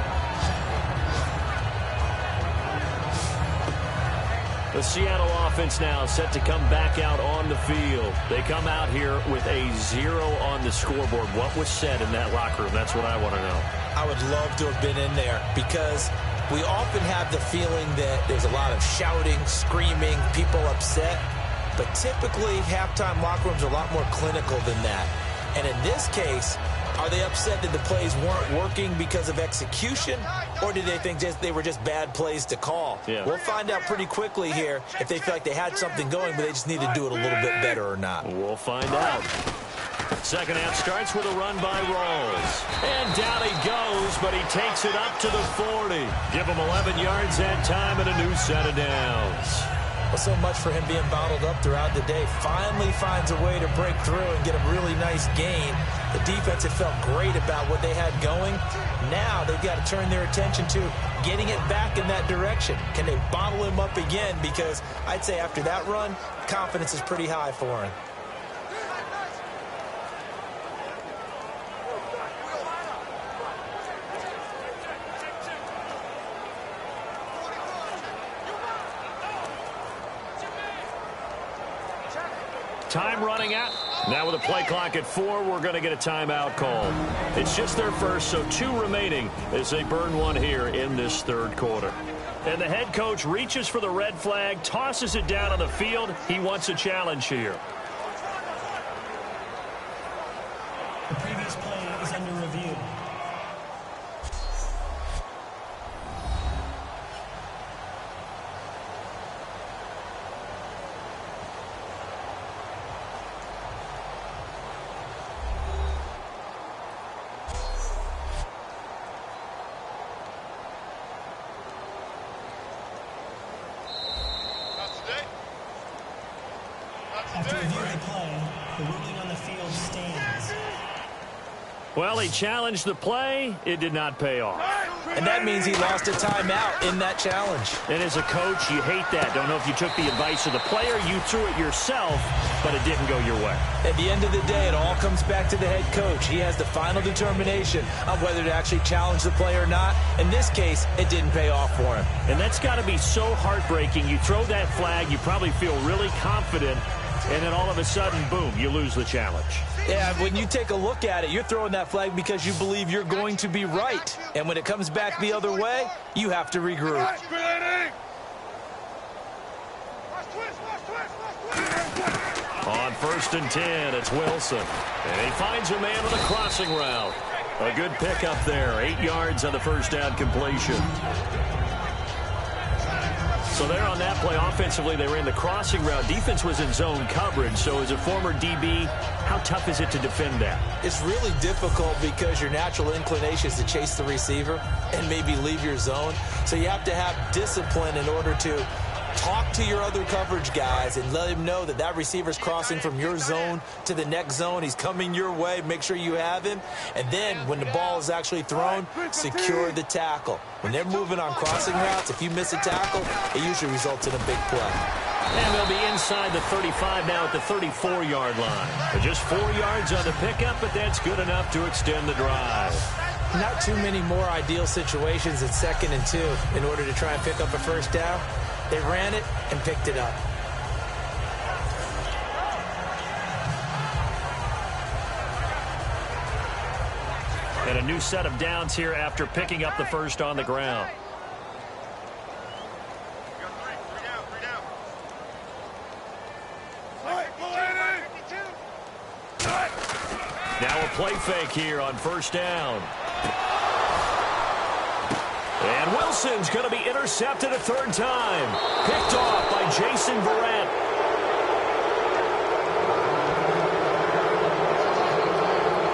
The Seattle offense now set to come back out on the field. They come out here with a 0 on the scoreboard. What was said in that locker room? That's what I want to know. I would love to have been in there because we often have the feeling that there's a lot of shouting, screaming, people upset. But typically, halftime locker rooms are a lot more clinical than that. And in this case, are they upset that the plays weren't working because of execution, or did they think they were just bad plays to call? Yeah. We'll find out pretty quickly here if they feel like they had something going, but they just need to do it a little bit better or not. We'll find out. Second half starts with a run by Rawls. And down he goes, but he takes it up to the 40. Give him 11 yards that time and a new set of downs. Well, so much for him being bottled up throughout the day. Finally finds a way to break through and get a really nice gain. The defense had felt great about what they had going. Now they've got to turn their attention to getting it back in that direction. Can they bottle him up again? Because I'd say after that run, confidence is pretty high for him. Time running out. Now with a play clock at 4, we're going to get a timeout call. It's just their first, so 2 remaining as they burn one here in this third quarter. And the head coach reaches for the red flag, tosses it down on the field. He wants a challenge here. The previous play is under review. After reviewing the play, the ruling on the field stands. Well, he challenged the play. It did not pay off. and that means he lost a timeout in that challenge. And as a coach, you hate that. Don't know if you took the advice of the player, you threw it yourself, but it didn't go your way. At the end of the day, it all comes back to the head coach. He has the final determination on whether to actually challenge the play or not. In this case, it didn't pay off for him. And that's got to be so heartbreaking. You throw that flag, you probably feel really confident, and then all of a sudden, boom, you lose the challenge. Yeah, when you take a look at it, you're throwing that flag because you believe you're going to be right. And when it comes back the other way, you have to regroup. On 1st and 10, it's Wilson. And he finds a man on a crossing route. A good pickup there. 8 yards on the first down completion. So there on that play, offensively, they ran the crossing route. Defense was in zone coverage. So as a former DB, how tough is it to defend that? It's really difficult because your natural inclination is to chase the receiver and maybe leave your zone. So you have to have discipline in order to talk to your other coverage guys and let him know that that receiver's crossing from your zone to the next zone. He's coming your way. Make sure you have him. And then when the ball is actually thrown, secure the tackle. When they're moving on crossing routes, if you miss a tackle, it usually results in a big play. And they'll be inside the 35 now at the 34-yard line. Just 4 yards on the pickup, but that's good enough to extend the drive. Not too many more ideal situations than 2nd and 2 in order to try and pick up a first down. They ran it and picked it up. And a new set of downs here after picking up the first on the ground. Now a play fake here on 1st down. And Wilson's going to be intercepted a 3rd time. Picked off by Jason Verrett.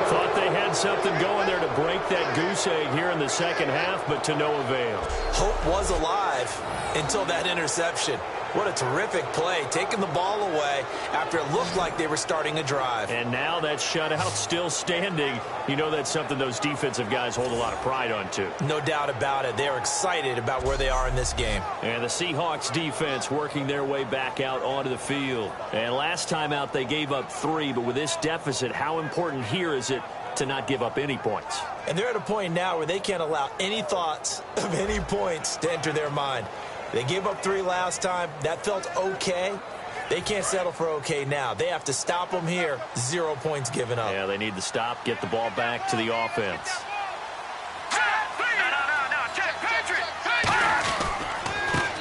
Thought they had something going there to break that goose egg here in the second half, but to no avail. Hope was alive until that interception. What a terrific play, taking the ball away after it looked like they were starting a drive. And now that shutout still standing. You know that's something those defensive guys hold a lot of pride on, too. No doubt about it. They're excited about where they are in this game. And the Seahawks defense working their way back out onto the field. And last time out they gave up 3, but with this deficit, how important here is it to not give up any points? And they're at a point now where they can't allow any thoughts of any points to enter their mind. They gave up 3 last time. That felt okay. They can't settle for okay now. They have to stop them here. 0 points given up. Yeah, they need to stop, get the ball back to the offense.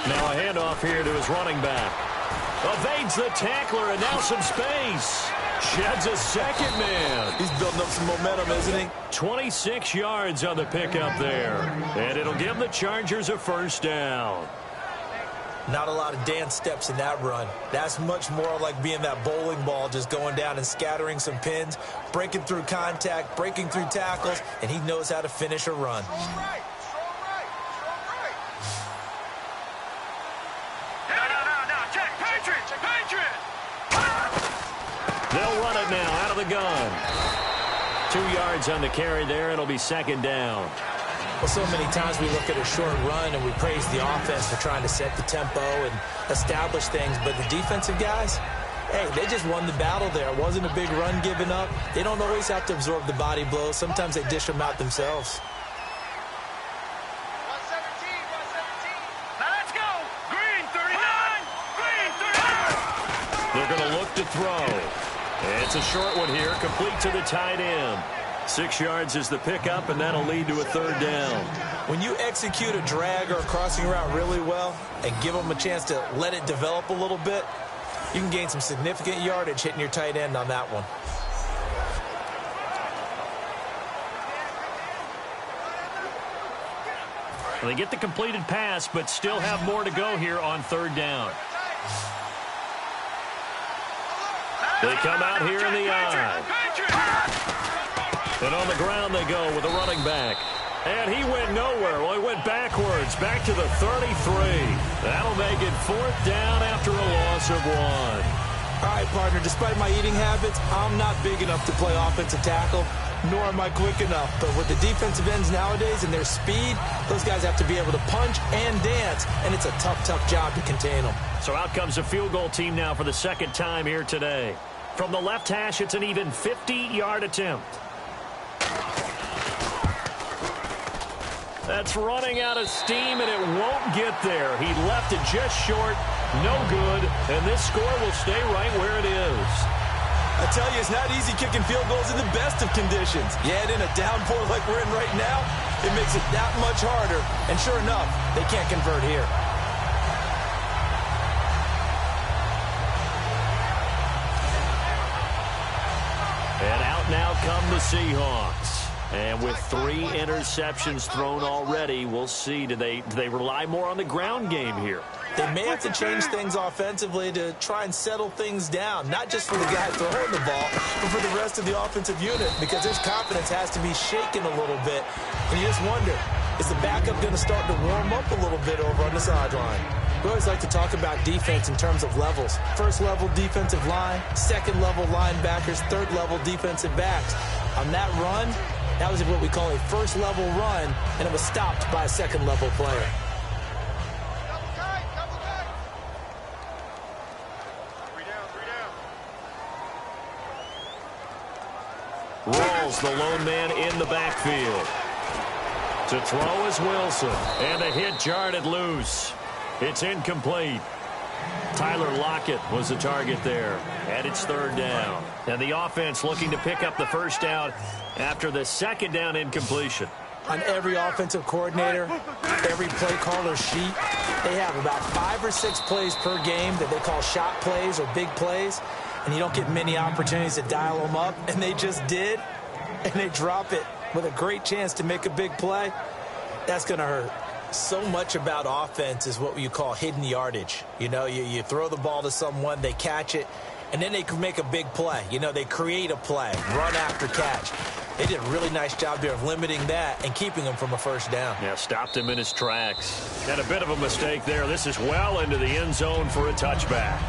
Now a handoff here to his running back. Evades the tackler, and now some space. Sheds a second man. He's building up some momentum, isn't he? 26 yards on the pickup there. And it'll give the Chargers a 1st down. Not a lot of dance steps in that run. That's much more like being that bowling ball, just going down and scattering some pins, breaking through contact, breaking through tackles, and he knows how to finish a run. They'll run it now out of the gun. 2 yards on the carry there. It'll be 2nd down. Well, so many times we look at a short run and we praise the offense for trying to set the tempo and establish things. But the defensive guys, hey, they just won the battle there. It wasn't a big run given up. They don't always have to absorb the body blows. Sometimes they dish them out themselves. 117. Now let's go. Green 39. Green 39. They're going to look to throw. It's a short one here, complete to the tight end. 6 yards is the pickup, and that'll lead to a 3rd down. When you execute a drag or a crossing route really well and give them a chance to let it develop a little bit, you can gain some significant yardage hitting your tight end on that one. Well, they get the completed pass, but still have more to go here on 3rd down. They come out here in the eye. And on the ground they go with a running back. And he went nowhere. Well, he went backwards, back to the 33. That'll make it 4th down after a loss of 1. All right, partner, despite my eating habits, I'm not big enough to play offensive tackle. nor am I quick enough. But with the defensive ends nowadays and their speed, those guys have to be able to punch and dance, and it's a tough, tough job to contain them. So out comes a field goal team now for the second time here today. From the left hash, it's an even 50-yard attempt. That's running out of steam, and it won't get there. He left it just short, no good, and this score will stay right where it is. I tell you, it's not easy kicking field goals in the best of conditions. Yet in a downpour like we're in right now, it makes it that much harder. And sure enough, they can't convert here. And out now come the Seahawks. And with 3 interceptions thrown already, we'll see. Do they rely more on the ground game here? They may have to change things offensively to try and settle things down, not just for the guy throwing the ball, but for the rest of the offensive unit, because his confidence has to be shaken a little bit. And you just wonder, is the backup going to start to warm up a little bit over on the sideline? We always like to talk about defense in terms of levels. First level defensive line, second level linebackers, third level defensive backs. On that run, that was what we call a first level run, and it was stopped by a second level player. Rolls the lone man in the backfield. To throw is Wilson, and a hit jarred it loose. It's incomplete. Tyler Lockett was the target there, and it's third down. And the offense looking to pick up the first down after the second down incompletion. On every offensive coordinator, every play caller sheet, they have about 5 or 6 plays per game that they call shot plays or big plays, and you don't get many opportunities to dial them up, and they just did, and they drop it with a great chance to make a big play. That's going to hurt. So much about offense is what you call hidden yardage. You know, you throw the ball to someone, they catch it, and then they can make a big play. You know, they create a play, run after catch. They did a really nice job there of limiting that and keeping him from a first down. Yeah, stopped him in his tracks. Had a bit of a mistake there. This is well into the end zone for a touchback.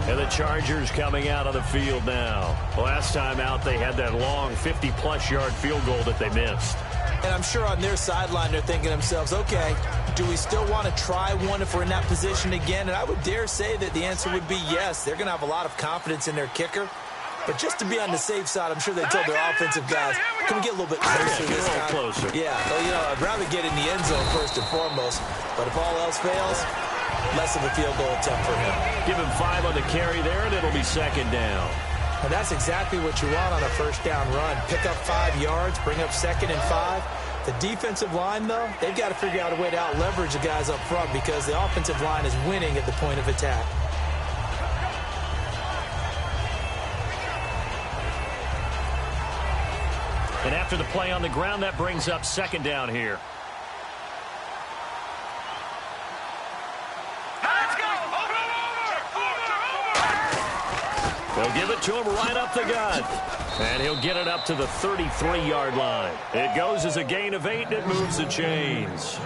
And the Chargers coming out of the field now. Last time out, they had that long 50-plus yard field goal that they missed. And I'm sure on their sideline they're thinking to themselves, okay, do we still want to try one if we're in that position again? And I would dare say that the answer would be yes. They're going to have a lot of confidence in their kicker. But just to be on the safe side, I'm sure they told their offensive guys, can we get a little bit closer this time? Closer. Yeah, well, you know, I'd rather get in the end zone first and foremost. But if all else fails, less of a field goal attempt for him. Give him 5 on the carry there, and it'll be second down. And that's exactly what you want on a first down run. Pick up 5 yards, bring up second and 5. The defensive line, though, they've got to figure out a way to out-leverage the guys up front because the offensive line is winning at the point of attack. And after the play on the ground, that brings up second down here. They'll give it to him right up the gut. And he'll get it up to the 33-yard line. It goes as a gain of 8, and it moves the chains.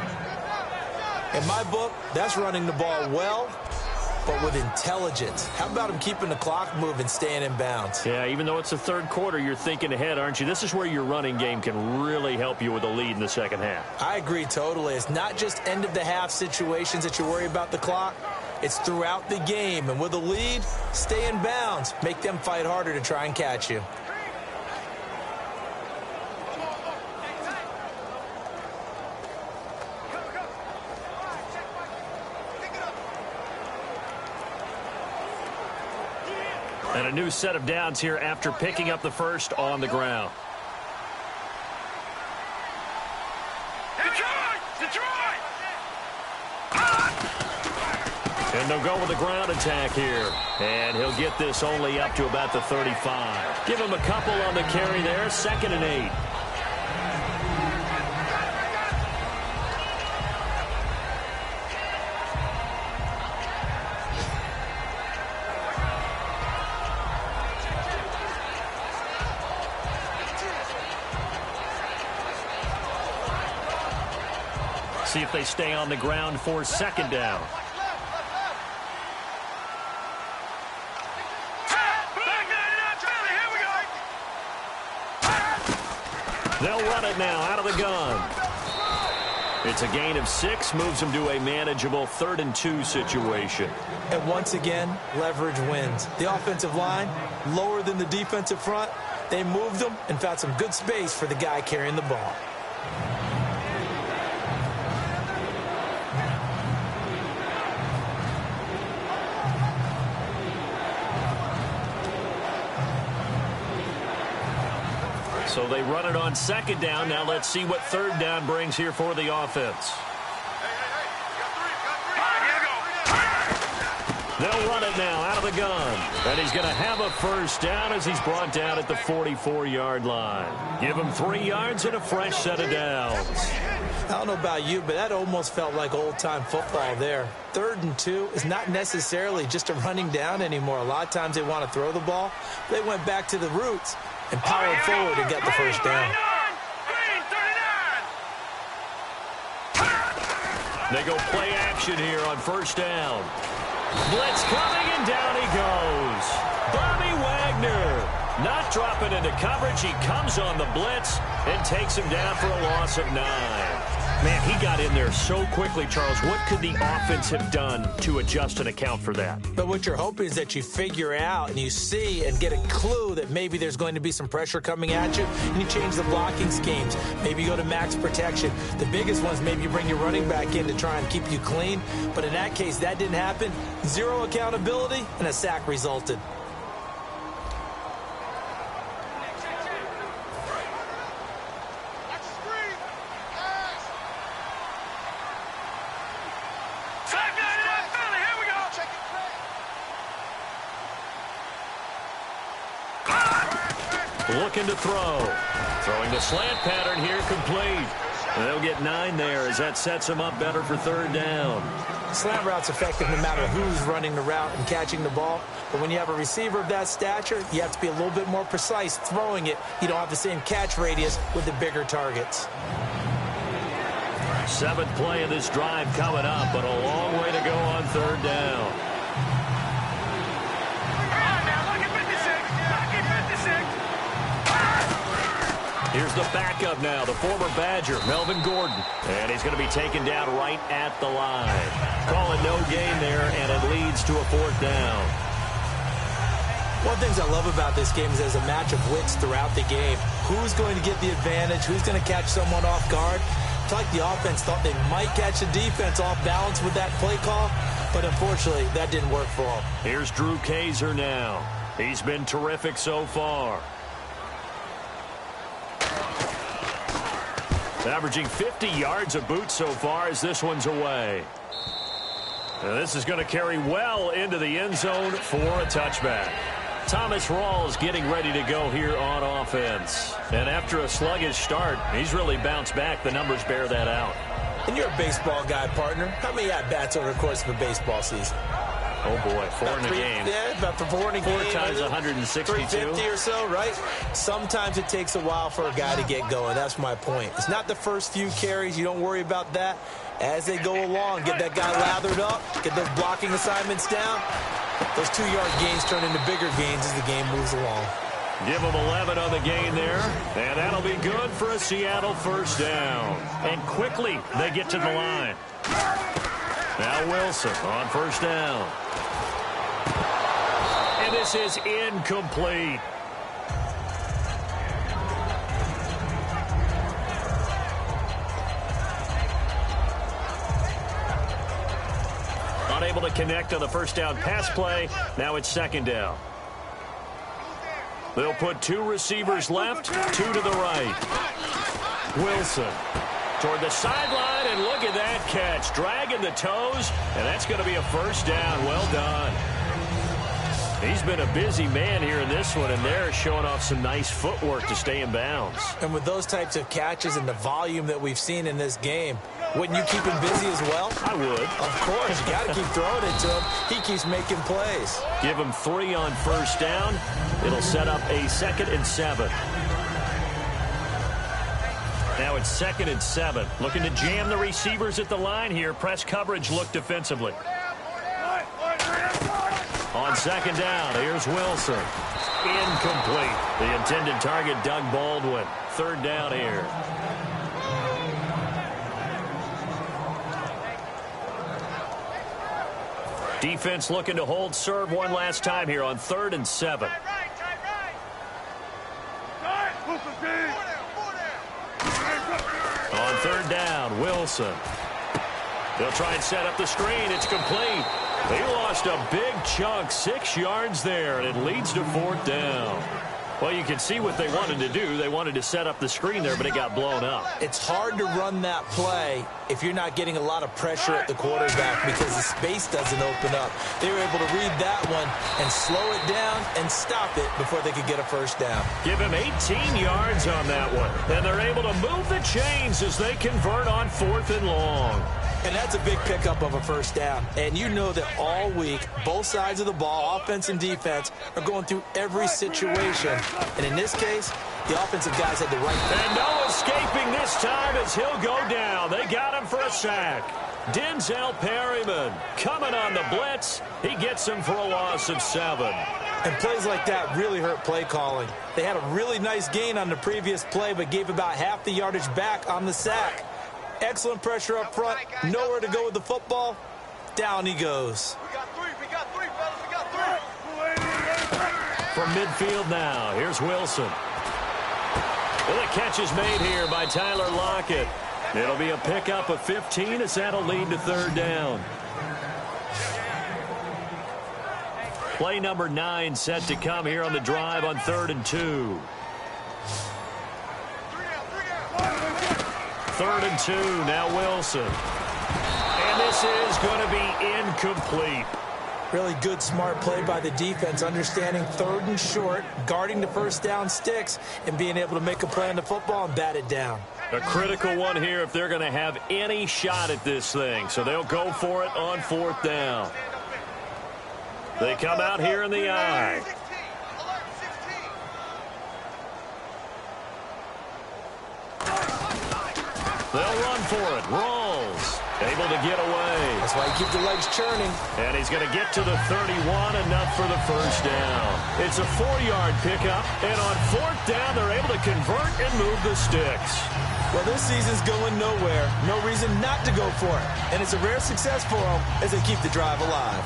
In my book, that's running the ball well, but with intelligence. How about him keeping the clock moving, staying in bounds? Yeah, even though it's the third quarter, you're thinking ahead, aren't you? This is where your running game can really help you with a lead in the second half. I agree totally. It's not just end-of-the-half situations that you worry about the clock. It's throughout the game. And with a lead, stay in bounds. Make them fight harder to try and catch you. And a new set of downs here after picking up the first on the ground. And they'll go with the ground attack here. And he'll get this only up to about the 35. Give him a couple on the carry there. 2nd and 8. See if they stay on the ground for second down. They'll run it now out of the gun. It's a gain of 6, moves them to a manageable 3rd and 2 situation. And once again, leverage wins. The offensive line, lower than the defensive front. They moved them and found some good space for the guy carrying the ball. So they run it on 2nd down. Now let's see what 3rd down brings here for the offense. They'll run it now out of the gun. And he's going to have a 1st down as he's brought down at the 44-yard line. Give him 3 yards and a fresh set of downs. I don't know about you, but that almost felt like old-time football there. 3rd and 2 is not necessarily just a running down anymore. A lot of times they want to throw the ball. They went back to the roots and powered forward and got the 1st down. They go play action here on 1st down. Blitz coming, and down he goes. Bobby Wagner not dropping into coverage. He comes on the blitz and takes him down for a loss of 9. Man, he got in there so quickly, Charles. What could the offense have done to adjust and account for that? But what you're hoping is that you figure out and you see and get a clue that maybe there's going to be some pressure coming at you, and you change the blocking schemes. Maybe you go to max protection. The biggest ones, maybe you bring your running back in to try and keep you clean. But in that case, that didn't happen. 0 accountability, and a sack resulted. Looking to throw. Throwing the slant pattern here, complete. And they'll get 9 there as that sets them up better for 3rd down. Slant route's effective no matter who's running the route and catching the ball. But when you have a receiver of that stature, you have to be a little bit more precise throwing it. You don't have the same catch radius with the bigger targets. 7th play of this drive coming up, but a long way to go on 3rd down. Here's the backup now, the former Badger, Melvin Gordon. And he's going to be taken down right at the line. Call it no gain there, and it leads to a 4th down. One of the things I love about this game is there's a match of wits throughout the game. Who's going to get the advantage? Who's going to catch someone off guard? It's like the offense thought they might catch the defense off balance with that play call, but unfortunately, that didn't work for them. Here's Drew Kaiser now. He's been terrific so far. Averaging 50 yards a boot so far as this one's away. And this is going to carry well into the end zone for a touchback. Thomas Rawls getting ready to go here on offense. And after a sluggish start, he's really bounced back. The numbers bear that out. And you're a baseball guy, partner. How many at-bats over the course of a baseball season? Oh, boy, 4 in a game. Yeah, about 4 in a game. 4 times 162. 350 or so, right? Sometimes it takes a while for a guy to get going. That's my point. It's not the first few carries. You don't worry about that. As they go along, get that guy lathered up, get those blocking assignments down. Those 2-yard gains turn into bigger gains as the game moves along. Give them 11 on the gain there, and that'll be good for a Seattle 1st down. And quickly, they get to the line. Now Wilson on 1st down. And this is incomplete. Unable to connect on the 1st down pass play. Now it's 2nd down. They'll put 2 receivers left, 2 to the right. Wilson toward the sideline, and look at that catch. Dragging the toes, and that's going to be a 1st down. Well done. He's been a busy man here in this one, and they're showing off some nice footwork to stay in bounds. And with those types of catches and the volume that we've seen in this game, wouldn't you keep him busy as well? I would. Of course. You got to keep throwing it to him. He keeps making plays. Give him 3 on 1st down. It'll set up a 2nd and 7. Now it's 2nd and 7. Looking to jam the receivers at the line here. Press coverage look defensively. On second down, here's Wilson. Incomplete. The intended target, Doug Baldwin. Third down here. Defense looking to hold serve one last time here on 3rd and 7. On 3rd down, Wilson. They'll try and set up the screen. It's complete. They lost a big chunk, 6 yards there, and it leads to 4th down. Well, you can see what they wanted to do. They wanted to set up the screen there, but it got blown up. It's hard to run that play if you're not getting a lot of pressure at the quarterback because the space doesn't open up. They were able to read that one and slow it down and stop it before they could get a first down. Give him 18 yards on that one. And they're able to move the chains as they convert on 4th and long. And that's a big pickup of a first down. And you know that all week, both sides of the ball, offense and defense, are going through every situation. And in this case, the offensive guys had the right. And no escaping this time as he'll go down. They got him for a sack. Denzel Perryman coming on the blitz. He gets him for a loss of 7. And plays like that really hurt play calling. They had a really nice gain on the previous play, but gave about half the yardage back on the sack. Excellent pressure up front. Nowhere to go with the football. Down he goes. We got three, fellas. We got 3. From midfield now, here's Wilson. Well, the catch is made here by Tyler Lockett. It'll be a pickup of 15 as that'll lead to 3rd down. Play number 9 set to come here on the drive on 3rd and 2. 3rd and 2, now Wilson. And this is going to be incomplete. Really good, smart play by the defense, understanding 3rd and short, guarding the first down sticks, and being able to make a play on the football and bat it down. A critical one here if they're going to have any shot at this thing. So they'll go for it on 4th down. They come out here in the eye. They'll run for it. Rawls able to get away. That's why you keep the legs churning. And he's going to get to the 31, enough for the first down. It's a 4-yard pickup, and on 4th down, they're able to convert and move the sticks. Well, this season's going nowhere. No reason not to go for it. And it's a rare success for them as they keep the drive alive.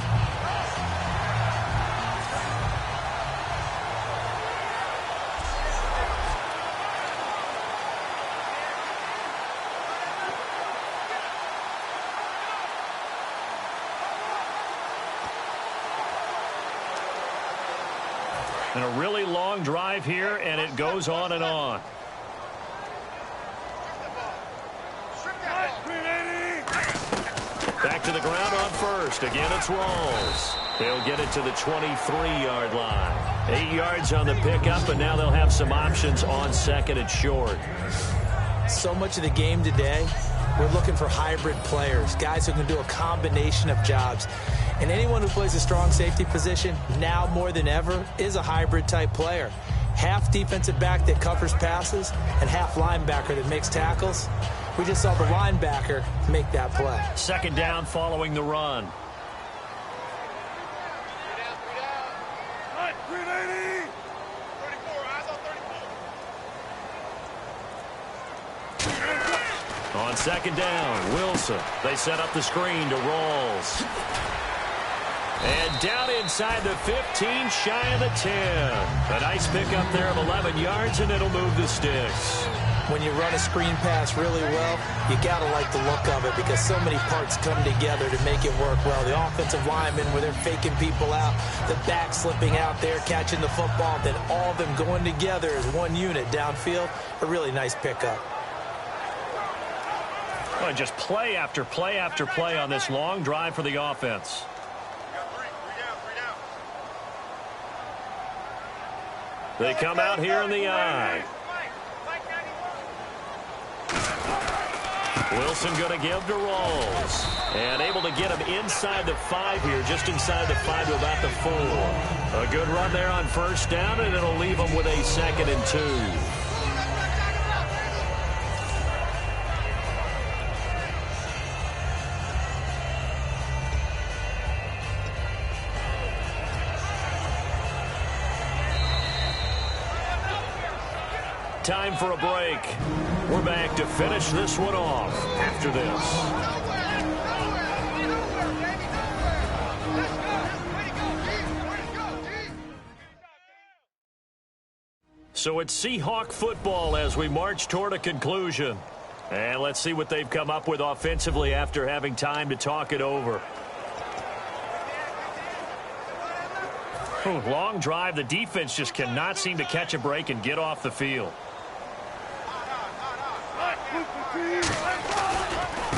And a really long drive here, and it goes on and on. Back to the ground on first. Again, it's Rawls. They'll get it to the 23-yard line. 8 yards on the pickup, and now they'll have some options on 2nd and short. So much of the game today, we're looking for hybrid players, guys who can do a combination of jobs. And anyone who plays a strong safety position, now more than ever, is a hybrid-type player. Half defensive back that covers passes and half linebacker that makes tackles. We just saw the linebacker make that play. 2nd down following the run. On 2nd down, Wilson. They set up the screen to Rawls. And down inside the 15, shy of the 10. A nice pickup there of 11 yards, and it'll move the sticks. When you run a screen pass really well, you got to like the look of it because so many parts come together to make it work well. The offensive linemen, where they're faking people out, the back slipping out there, catching the football, then all of them going together as one unit downfield. A really nice pickup. Well, just play after play after play on this long drive for the offense. They come out here in the eye. Wilson going to give to Rawls. And able to get him inside the 5 here, just inside the 5 to about the 4. A good run there on 1st down, and it'll leave him with a 2nd and 2. time for a break. We're back to finish this one off after this. So it's Seahawk football as we march toward a conclusion. And let's see what they've come up with offensively after having time to talk it over. Long drive. The defense just cannot seem to catch a break and get off the field.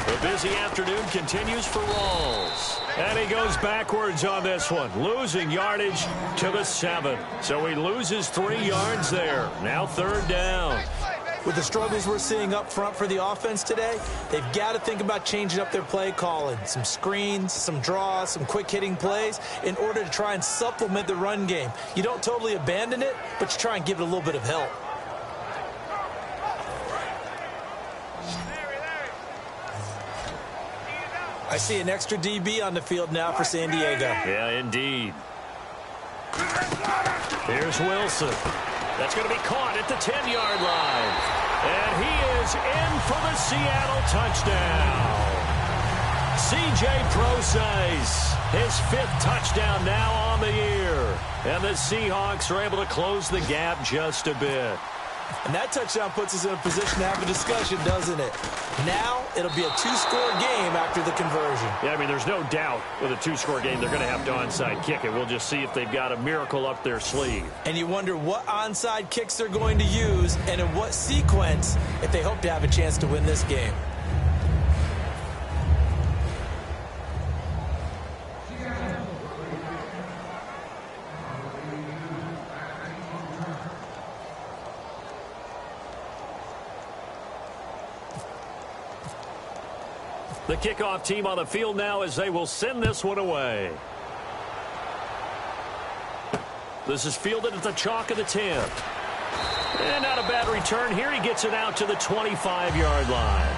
The busy afternoon continues for Rawls. And he goes backwards on this one, losing yardage to the 7. So he loses 3 yards there. Now 3rd down. With the struggles we're seeing up front for the offense today, they've got to think about changing up their play calling. Some screens, some draws, some quick-hitting plays in order to try and supplement the run game. You don't totally abandon it, but you try and give it a little bit of help. I see an extra DB on the field now for San Diego. Yeah, indeed. Here's Wilson. That's going to be caught at the 10-yard line. And he is in for the Seattle touchdown. C.J. Procise, his 5th touchdown now on the year. And the Seahawks are able to close the gap just a bit. And that touchdown puts us in a position to have a discussion, doesn't it? Now it'll be a 2-score game after the conversion. Yeah, I mean, there's no doubt with a 2-score game they're going to have to onside kick it. We'll just see if they've got a miracle up their sleeve. And you wonder what onside kicks they're going to use and in what sequence if they hope to have a chance to win this game. The kickoff team on the field now as they will send this one away. This is fielded at the chalk of the 10. And not a bad return here. He gets it out to the 25-yard line.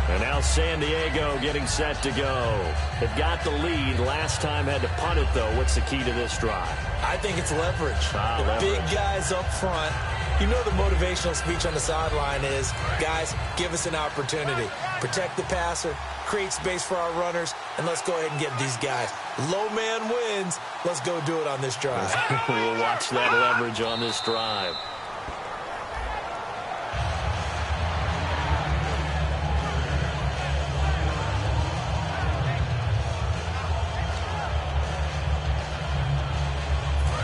And now San Diego getting set to go. They've got the lead. Last time had to punt it, though. What's the key to this drive? I think it's leverage. The big guys up front. You know the motivational speech on the sideline is, guys, give us an opportunity. Protect the passer, create space for our runners, and let's go ahead and get these guys. Low man wins. Let's go do it on this drive. We'll watch that leverage on this drive.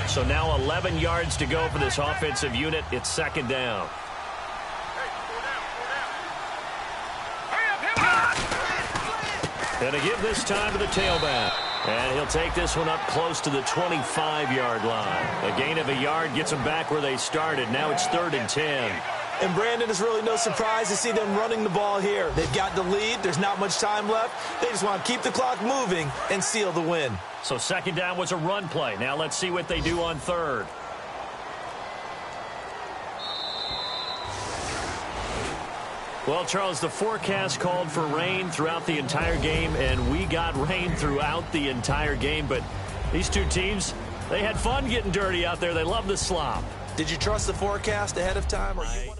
So now 11 yards to go for this offensive unit. It's 2nd down. And to give this time to the tailback. And he'll take this one up close to the 25-yard line. A gain of a yard gets them back where they started. Now it's 3rd and 10. And Brandon, is really no surprise to see them running the ball here. They've got the lead. There's not much time left. They just want to keep the clock moving and seal the win. So 2nd down was a run play. Now let's see what they do on 3rd. Well, Charles, the forecast called for rain throughout the entire game, and we got rain throughout the entire game. But these two teams, they had fun getting dirty out there. They love the slop. Did you trust the forecast ahead of time? Or you